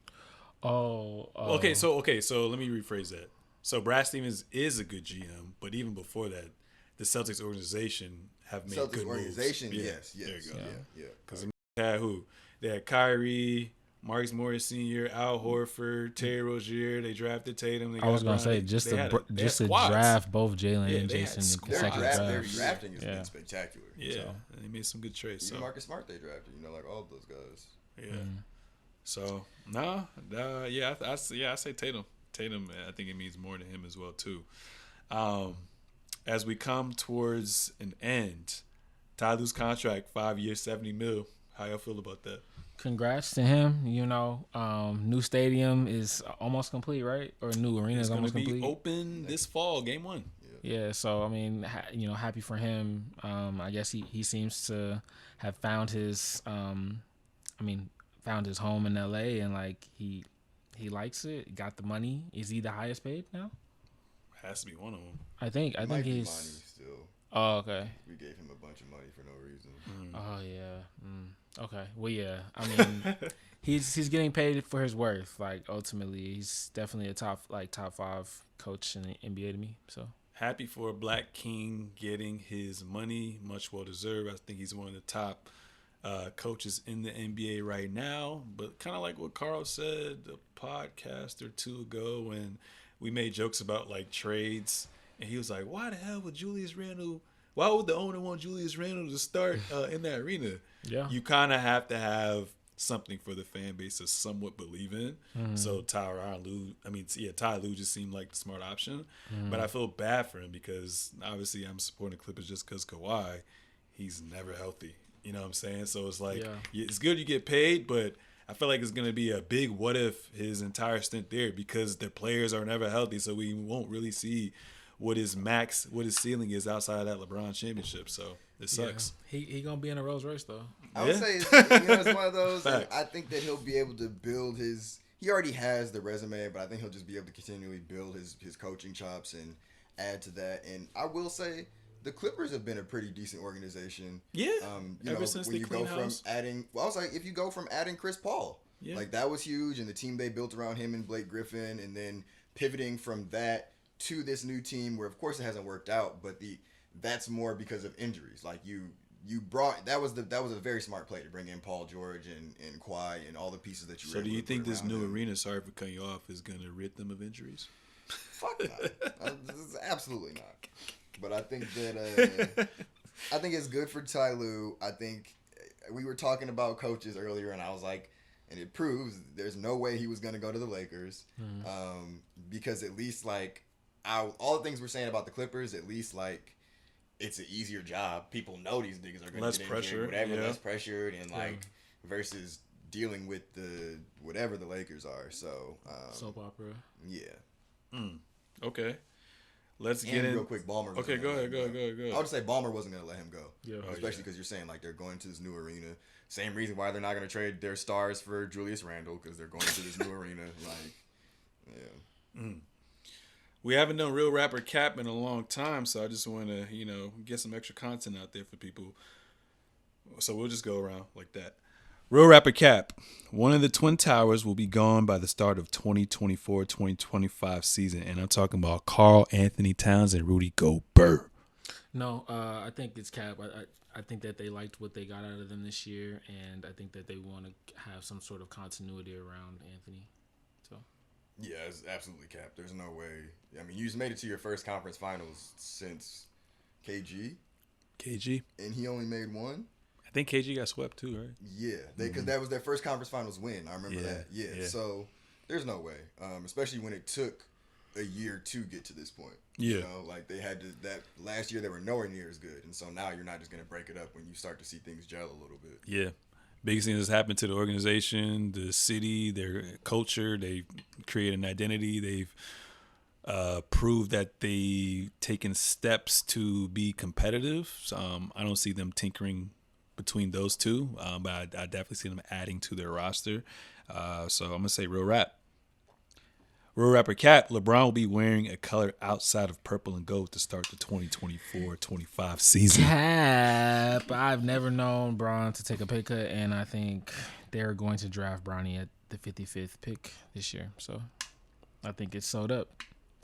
Okay, so let me rephrase that. So Brad Stevens is a good GM, but even before that, the Celtics organization have made Celtics good organization, moves. yes. There you go. Yeah. Because they had who? They had Kyrie, Marcus Morris Sr., Al Horford, Terry Rozier. They drafted Tatum. They I was got gonna Bron. say just They had to squads. draft both Jalen Yeah, and they had Jason in squads. consecutive Their drafts. drafting has been spectacular. Yeah, they made some good trades. Even So Marcus Smart they drafted, like all of those guys. yeah. So I say Tatum. Tatum, I think it means more to him as well too. As we come towards an end, Ty Lue's contract, 5 years, $70 million. How y'all feel about that? Congrats to him. New stadium is almost complete, right? Or new arena It's is going almost to be complete. open this fall, game 1. Yeah, so I mean, happy for him. I guess he seems to have found his, found his home in LA, and like he likes it. Got the money. Is he the highest paid now? Has to be one of them. I think Might be he's. money still. Oh, okay. We gave him a bunch of money for no reason. Oh yeah. Okay. Well, yeah. I mean, he's getting paid for his worth. Like ultimately, he's definitely a top 5 coach in the NBA to me. So Happy for a black king getting his money, much well deserved. I think he's one of the top coaches in the NBA right now. But kind of like what Carl said a podcast or two ago when we made jokes about like trades, and he was like, "Why the hell would Julius Randle? Why would the owner want Julius Randle to start in that arena?" yeah, You kind of have to have something for the fan base to somewhat believe in. So Ty Lue just seemed like the smart option. But I feel bad for him because obviously I'm supporting the Clippers just because Kawhi, he's never healthy. You know what I'm saying? So it's like, it's good you get paid, but I feel like it's going to be a big what if his entire stint there because the players are never healthy. So we won't really see what his ceiling is outside of that LeBron championship. So it sucks. Yeah. He gonna be in a Rolls Royce though. I would say it's one of those. And I think that he'll be able to build his. He already has the resume, but I think he'll just be able to continually build his coaching chops and add to that. And I will say the Clippers have been a pretty decent organization. Yeah. Ever since when they you clean go house. from adding, well, I was like, if you go from adding Chris Paul, like that was huge, and the team they built around him and Blake Griffin, and then pivoting from that to this new team where, of course, it hasn't worked out, but that's more because of injuries. Like you brought that was a very smart play to bring in Paul George and Kawhi and all the pieces that you. So do you think this new arena, sorry for cutting you off, is going to rid them of injuries? Fuck no, this is absolutely not. But I think that I think it's good for Ty Lue. I think we were talking about coaches earlier, and I was like, and it proves there's no way he was going to go to the Lakers, because at least like all the things we're saying about the Clippers, at least like it's an easier job. People know these niggas are going to get pressure, whatever, yeah. less pressured, and like versus dealing with the whatever the Lakers are. So soap opera. Yeah. Okay. Let's get in real quick. Ballmer. Okay, go ahead. I would say Ballmer wasn't going to let him go. Yeah. Especially because you're saying like they're going to this new arena. Same reason why they're not going to trade their stars for Julius Randle, because they're going to this new arena. Like, yeah. We haven't done Real Rapper Cap in a long time, so I just want to, get some extra content out there for people. So we'll just go around like that. Real Rapper Cap. One of the Twin Towers will be gone by the start of 2024-2025 season, and I'm talking about Karl Anthony Towns and Rudy Gobert. No, I think it's Cap. I think that they liked what they got out of them this year, and I think that they want to have some sort of continuity around Anthony. So, yeah, it's absolutely Cap. There's no way. I mean, you just made it to your first conference finals since KG, and he only made one. I think KG got swept too, right? Yeah, because that was their first conference finals win. I remember that. Yeah, so there's no way, especially when it took a year to get to this point. Yeah, like they had to. That last year they were nowhere near as good, and so now you're not just gonna break it up when you start to see things gel a little bit. Yeah, biggest thing that's happened to the organization, the city, their culture. They've created an identity. They've proved that they've taken steps to be competitive. So, I don't see them tinkering between those two, but I definitely see them adding to their roster. So I'm gonna say Real Rap. Real Rapper Cap. LeBron will be wearing a color outside of purple and gold to start the 2024-25 season. Cap. I've never known Bron to take a pay cut, and I think they're going to draft Bronny at the 55th pick this year. So I think it's sold up.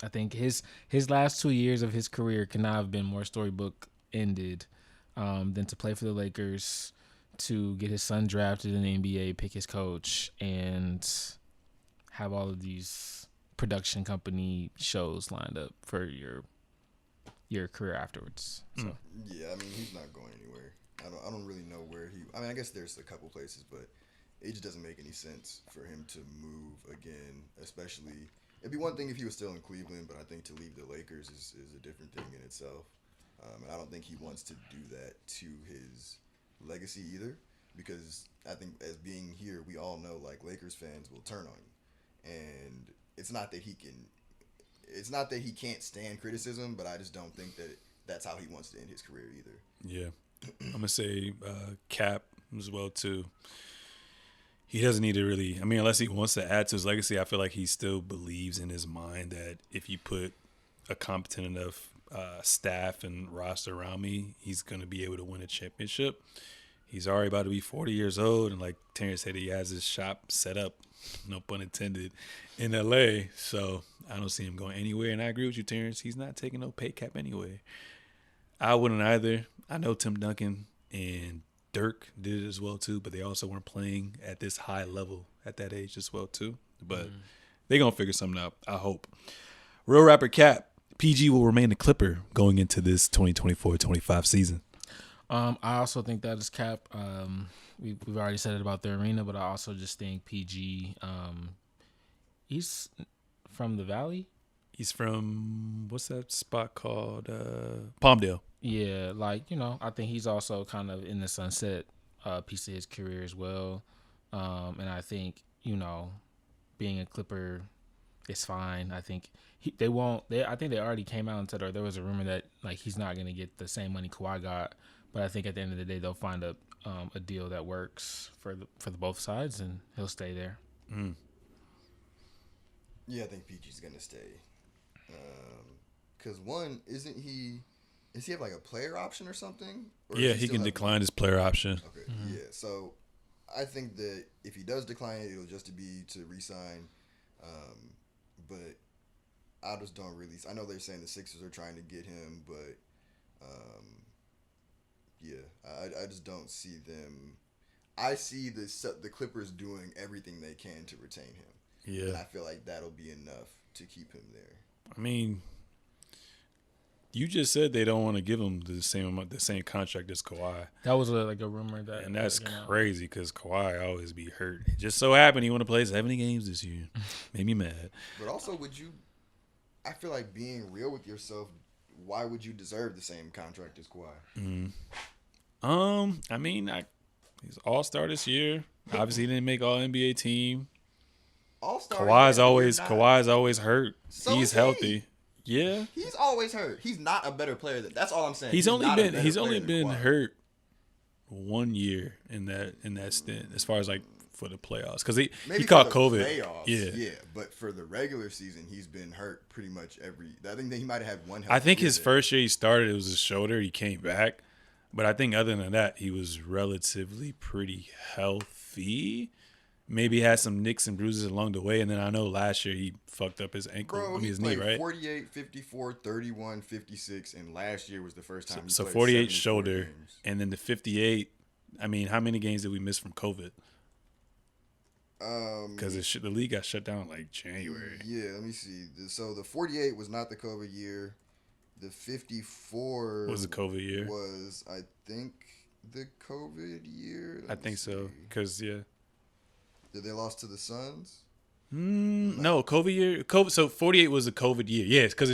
I think his last 2 years of his career cannot have been more storybook ended than to play for the Lakers, to get his son drafted in the NBA, pick his coach, and have all of these production company shows lined up for your career afterwards. So. Yeah, I mean, he's not going anywhere. I don't really know where he. I mean, I guess there's a couple places, but it just doesn't make any sense for him to move again. Especially, it'd be one thing if he was still in Cleveland, but I think to leave the Lakers is a different thing in itself. And I don't think he wants to do that to his legacy either, because I think as being here, we all know like Lakers fans will turn on you, and it's not that he can't stand criticism, but I just don't think that that's how he wants to end his career either. Yeah, I'm gonna say Cap as well too. He doesn't need to really. I mean, unless he wants to add to his legacy, I feel like he still believes in his mind that if you put a competent enough staff and roster around me, he's going to be able to win a championship. He's already about to be 40 years old, and like Terrence said, he has his shop set up, no pun intended, in LA. So I don't see him going anywhere. And I agree with you, Terrence. He's not taking no pay cap anyway. I wouldn't either. I know Tim Duncan and Dirk did it as well too, but they also weren't playing at this high level at that age as well too. But they're going to figure something out, I hope. Real Rapper Cap. PG will remain a Clipper going into this 2024-25 season. I also think that is Cap. We've already said it about the arena, but I also just think PG, he's from the Valley. He's from, what's that spot called? Palmdale. Yeah, I think he's also kind of in the sunset piece of his career as well. And I think, being a Clipper is fine. I think I think they already came out and said, or there was a rumor that he's not going to get the same money Kawhi got, but I think at the end of the day they'll find a deal that works for the both sides, and he'll stay there. Yeah, I think PG's going to stay. Because one, does he have a player option or something? Or yeah, he can decline his player option. Okay, yeah. So I think that if he does decline it, it'll just be to re-sign. But I just don't really. I know they're saying the Sixers are trying to get him, but yeah, I just don't see them. I see the Clippers doing everything they can to retain him. Yeah. And I feel like that'll be enough to keep him there. I mean, you just said they don't want to give him the same contract as Kawhi. That was a rumor that, And that's crazy because Kawhi always be hurt. It just so happened he want to play 70 games this year. Made me mad. But also, I feel like being real with yourself, why would you deserve the same contract as Kawhi? I mean, he's All-Star this year. Obviously, he didn't make All-NBA team. All-Star. Kawhi's always hurt. So he's healthy. Yeah. He's always hurt. He's not a better player that's all I'm saying. He's only been Kawhi. hurt 1 year in that stint as far as like for the playoffs because he caught COVID. Playoffs, yeah, but for the regular season, he's been hurt pretty much every. I think that he might have had one. I think his first year he started, it was his shoulder. He came back, but I think other than that, he was relatively pretty healthy. Maybe had some nicks and bruises along the way, and then I know last year he fucked up his ankle, his knee, right? 48, 54, 31, 56, and last year was the first time. So 48 shoulder, games. And then the 58. I mean, how many games did we miss from COVID? Because the league got shut down like January. Yeah, let me see. So the 48 was not the COVID year. The 54 was the COVID year. Was I think the COVID year? I think so. Because Did they lost to the Suns? No, COVID year. So 48 was the COVID year. Yes, because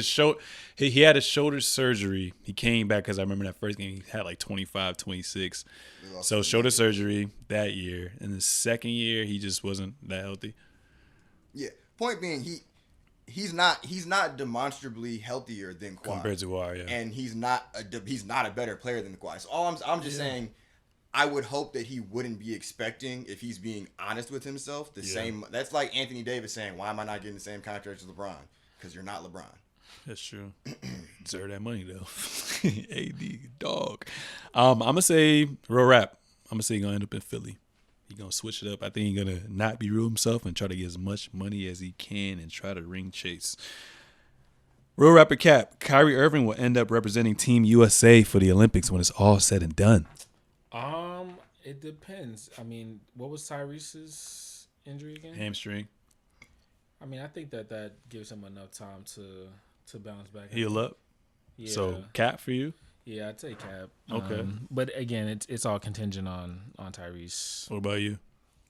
he had a shoulder surgery. He came back because I remember that first game he had like 25, 26. So shoulder surgery that year. And the second year he just wasn't that healthy. Yeah. Point being, he's not demonstrably healthier than Kawhi compared to Kawhi. Yeah. And he's not a better player than Kawhi. So I'm just saying. I would hope that he wouldn't be expecting, if he's being honest with himself, the same. That's like Anthony Davis saying, "Why am I not getting the same contract as LeBron?" Because you're not LeBron. That's true. Deserve that money though. AD dog. I'm gonna say real rap. I'm gonna say he's gonna end up in Philly. He's gonna switch it up. I think he's gonna not be real himself and try to get as much money as he can and try to ring chase. Real rapper Cap. Kyrie Irving will end up representing Team USA for the Olympics when it's all said and done. It depends. I mean, what was Tyrese's injury again? Hamstring. I mean, I think that gives him enough time to bounce back. Heal up. Yeah. So Cap for you? Yeah, I'd say Cap. Okay. But again, it's all contingent on Tyrese. What about you?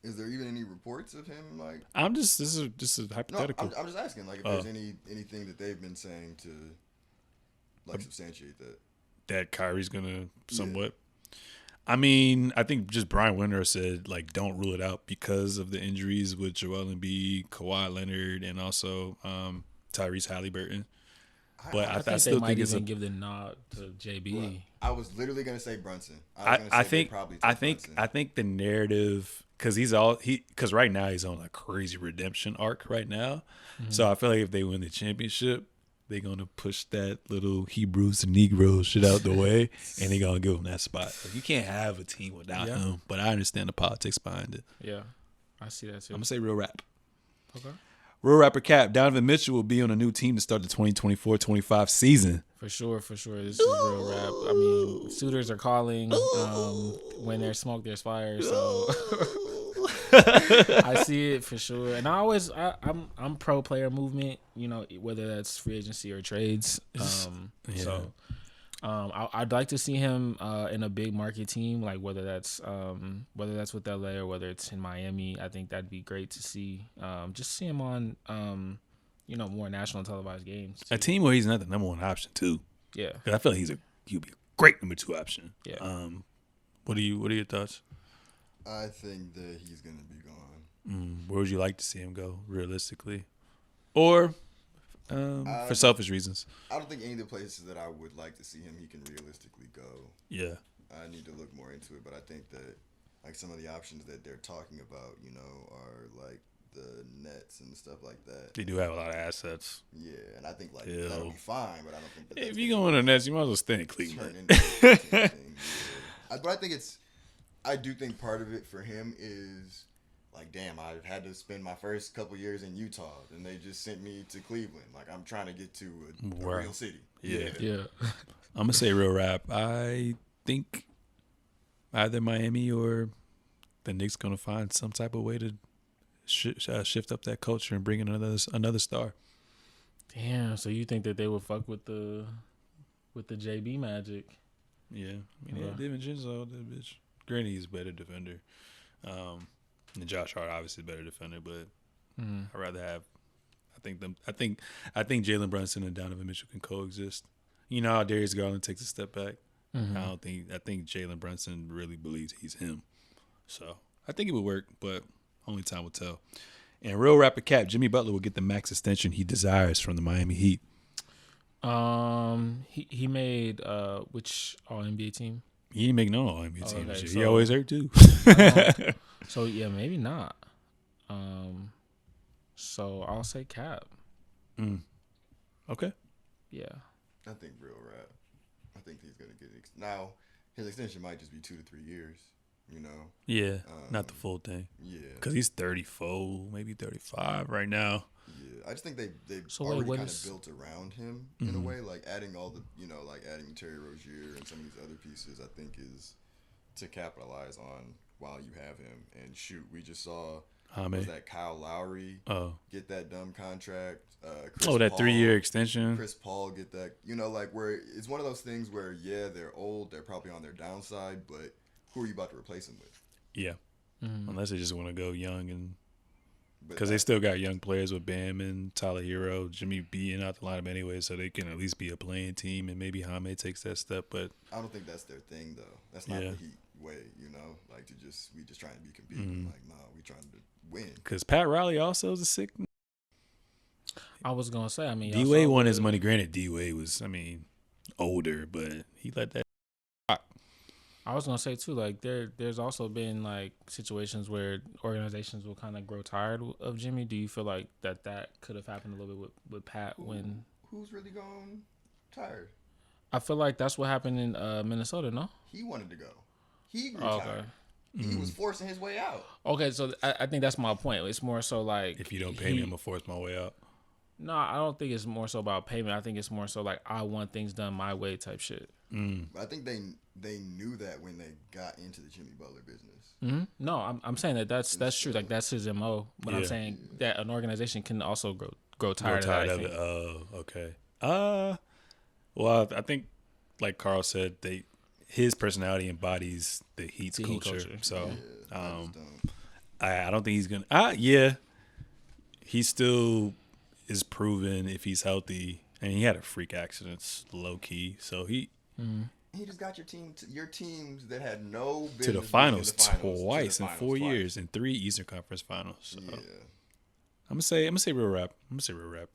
Is there even any reports of him like? This is just a hypothetical. No, I'm just asking like if there's anything that they've been saying to like substantiate that. That Kyrie's gonna somewhat. Yeah. I mean, I think just Brian Winter said, like, don't rule it out because of the injuries with Joel Embiid, Kawhi Leonard, and also Tyrese Halliburton. But I still think it's give the nod to JB. Well, I was literally going to say Brunson. I think the narrative, because right now he's on a crazy redemption arc right now. Mm-hmm. So I feel like if they win the championship, they're going to push that little Hebrews and Negroes shit out the way, and they're going to give him that spot. Like, you can't have a team without him, but I understand the politics behind it. Yeah, I see that too. I'm going to say real rap. Okay. Real rapper Cap. Donovan Mitchell will be on a new team to start the 2024-25 season. For sure. This is real rap. I mean, suitors are calling. When there's smoke, there's fire, so... I see it for sure, and I'm pro player movement. You know, whether that's free agency or trades. So, I'd like to see him in a big market team, like whether that's with LA or whether it's in Miami. I think that'd be great to see. Just see him on, more national televised games. Too. A team where he's not the number one option too. Yeah, because I feel like he'd be a great number two option. Yeah. What are your thoughts? I think that he's going to be gone. Where would you like to see him go, realistically? Or for selfish reasons? I don't think any of the places that I would like to see him, he can realistically go. Yeah. I need to look more into it, but I think that like some of the options that they're talking about, are like the Nets and stuff like that. They do have a lot of assets. Yeah, and I think that'll be fine, but I don't think that if you go in the Nets, you might as well stay in Cleveland. But I do think part of it for him is like, damn, I had to spend my first couple years in Utah, and they just sent me to Cleveland. Like, I'm trying to get to a Right. real city. Yeah. I'm gonna say real rap. I think either Miami or the Knicks gonna find some type of way to shift up that culture and bring in another star. Damn. So you think that they would fuck with the JB magic? Yeah, I mean, DiVincenzo, that bitch. Granted, he's a better defender. And Josh Hart obviously a better defender, but I'd rather have. I think Jalen Brunson and Donovan Mitchell can coexist. You know how Darius Garland takes a step back. I think Jalen Brunson really believes he's him. So I think it would work, but only time will tell. And real rapid cap, Jimmy Butler will get the max extension he desires from the Miami Heat. He made which All NBA team? He didn't make no All NBA team this year. So, he always hurt too. So yeah, maybe not. So I'll say cap. Okay. Yeah. I think real rap. I think he's gonna get now. His extension might just be 2 to 3 years. You know. Yeah, not the full thing. Yeah. Because he's 34, maybe 35 right now. Yeah, I just think they So already wait, kind of built around him in a way, like adding all the like adding Terry Rozier and some of these other pieces. I think is to capitalize on while you have him. And shoot, we just saw was that Kyle Lowry get that dumb contract. Chris that Paul, 3-year extension. Chris Paul get that. You know, like where it's one of those things where they're old, they're probably on their downside, but who are you about to replace them with? Yeah, unless they just want to go young and. But Because they still got young players with Bam and Tyler Hero, Jimmy being out the lineup anyway, so they can at least be a playing team, and maybe Jaime takes that step. But I don't think that's their thing, though. That's not the Heat way, like we just trying to be competing. Like, no, we trying to win. Because Pat Riley also is a sick. I was gonna say, I mean, D-Wade won his money. Granted, D-Wade was, older, but he let that. I was gonna say too, like there's also been like situations where organizations will kind of grow tired of Jimmy. Do you feel like that could have happened a little bit with Pat when? Who's really gone tired? I feel like that's what happened in Minnesota. No, he wanted to go. He grew tired. He was forcing his way out. Okay, so I think that's my point. It's more so like if you don't pay me, I'm gonna force my way out. No, I don't think it's more so about payment. I think it's more so like I want things done my way type shit. I think they knew that when they got into the Jimmy Butler business. No, I'm saying that's true. Like that's his MO. But I'm saying that an organization can also grow tired of it. Oh, okay. Well, I think like Carl said, his personality embodies the Heat's culture. So I don't think he's gonna. He still is proven if he's healthy, and he had a freak accident, low key. So he just got your teams that had no business to the finals twice in 4 years and 3 Eastern Conference Finals. So. Yeah, I'm gonna say real rap.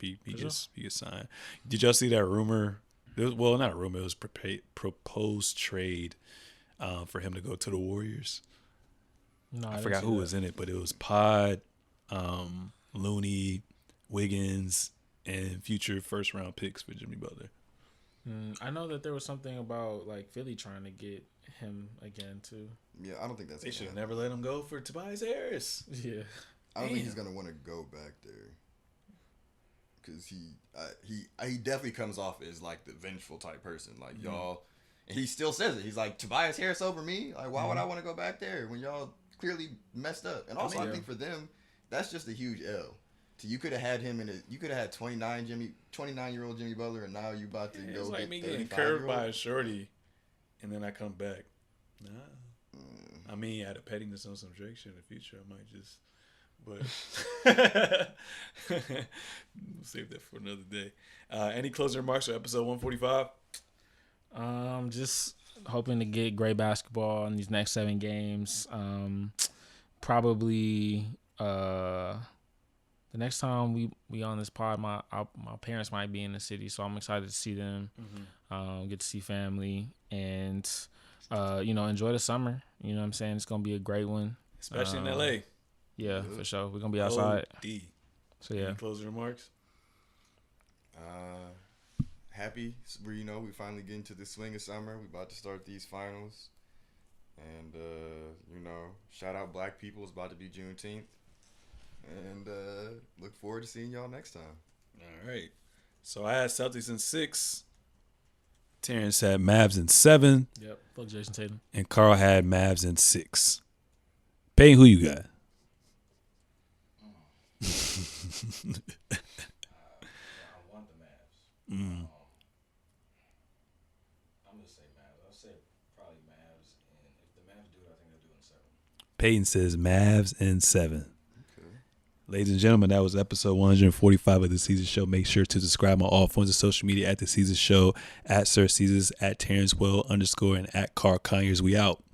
He gets signed. Did y'all see that rumor? Well, not a rumor. It was proposed trade for him to go to the Warriors. No, I forgot who was in it, but it was Pod, Looney, Wiggins, and future first round picks for Jimmy Butler. I know that there was something about like Philly trying to get him again too. Yeah, I don't think that's. They should have never let him go for Tobias Harris. Yeah, I don't think he's gonna want to go back there because he definitely comes off as like the vengeful type person. Like y'all, and he still says it. He's like Tobias Harris over me. Like why would I want to go back there when y'all clearly messed up? And also I think for them, that's just a huge L. You could have had him you could have had 29-year-old Jimmy Butler, and now you about to go. It's like get me getting curved by a shorty, and then I come back. Nah, I mean, out of pettiness on some Drake shit in the future, I might just. But we'll save that for another day. Any closing remarks for episode 145? Just hoping to get great basketball in these next 7 games. Probably. The next time we on this pod, my parents might be in the city, so I'm excited to see them, get to see family, and enjoy the summer. You know what I'm saying? It's gonna be a great one, especially in LA. Yeah, for sure. We're gonna be outside. So yeah. Any closing remarks? Happy we finally get into the swing of summer. We about to start these finals, And, shout out Black people. It's about to be Juneteenth. And look forward to seeing y'all next time. All right. So I had Celtics in 6. Terrence had Mavs in 7. Yep. Fuck Jason Tatum. And Carl had Mavs in 6. Payne, who you got? I want the Mavs. I'm gonna say Mavs. I'll say probably Mavs, and if the Mavs do it, I think they'll do it in 7. Peyton says Mavs in 7. Ladies and gentlemen, that was episode 145 of The Seezus Show. Make sure to subscribe on all forms of social media at The Seezus Show, at Sir Seezus, at Terrence Will _ and at Carl Conyers. We out.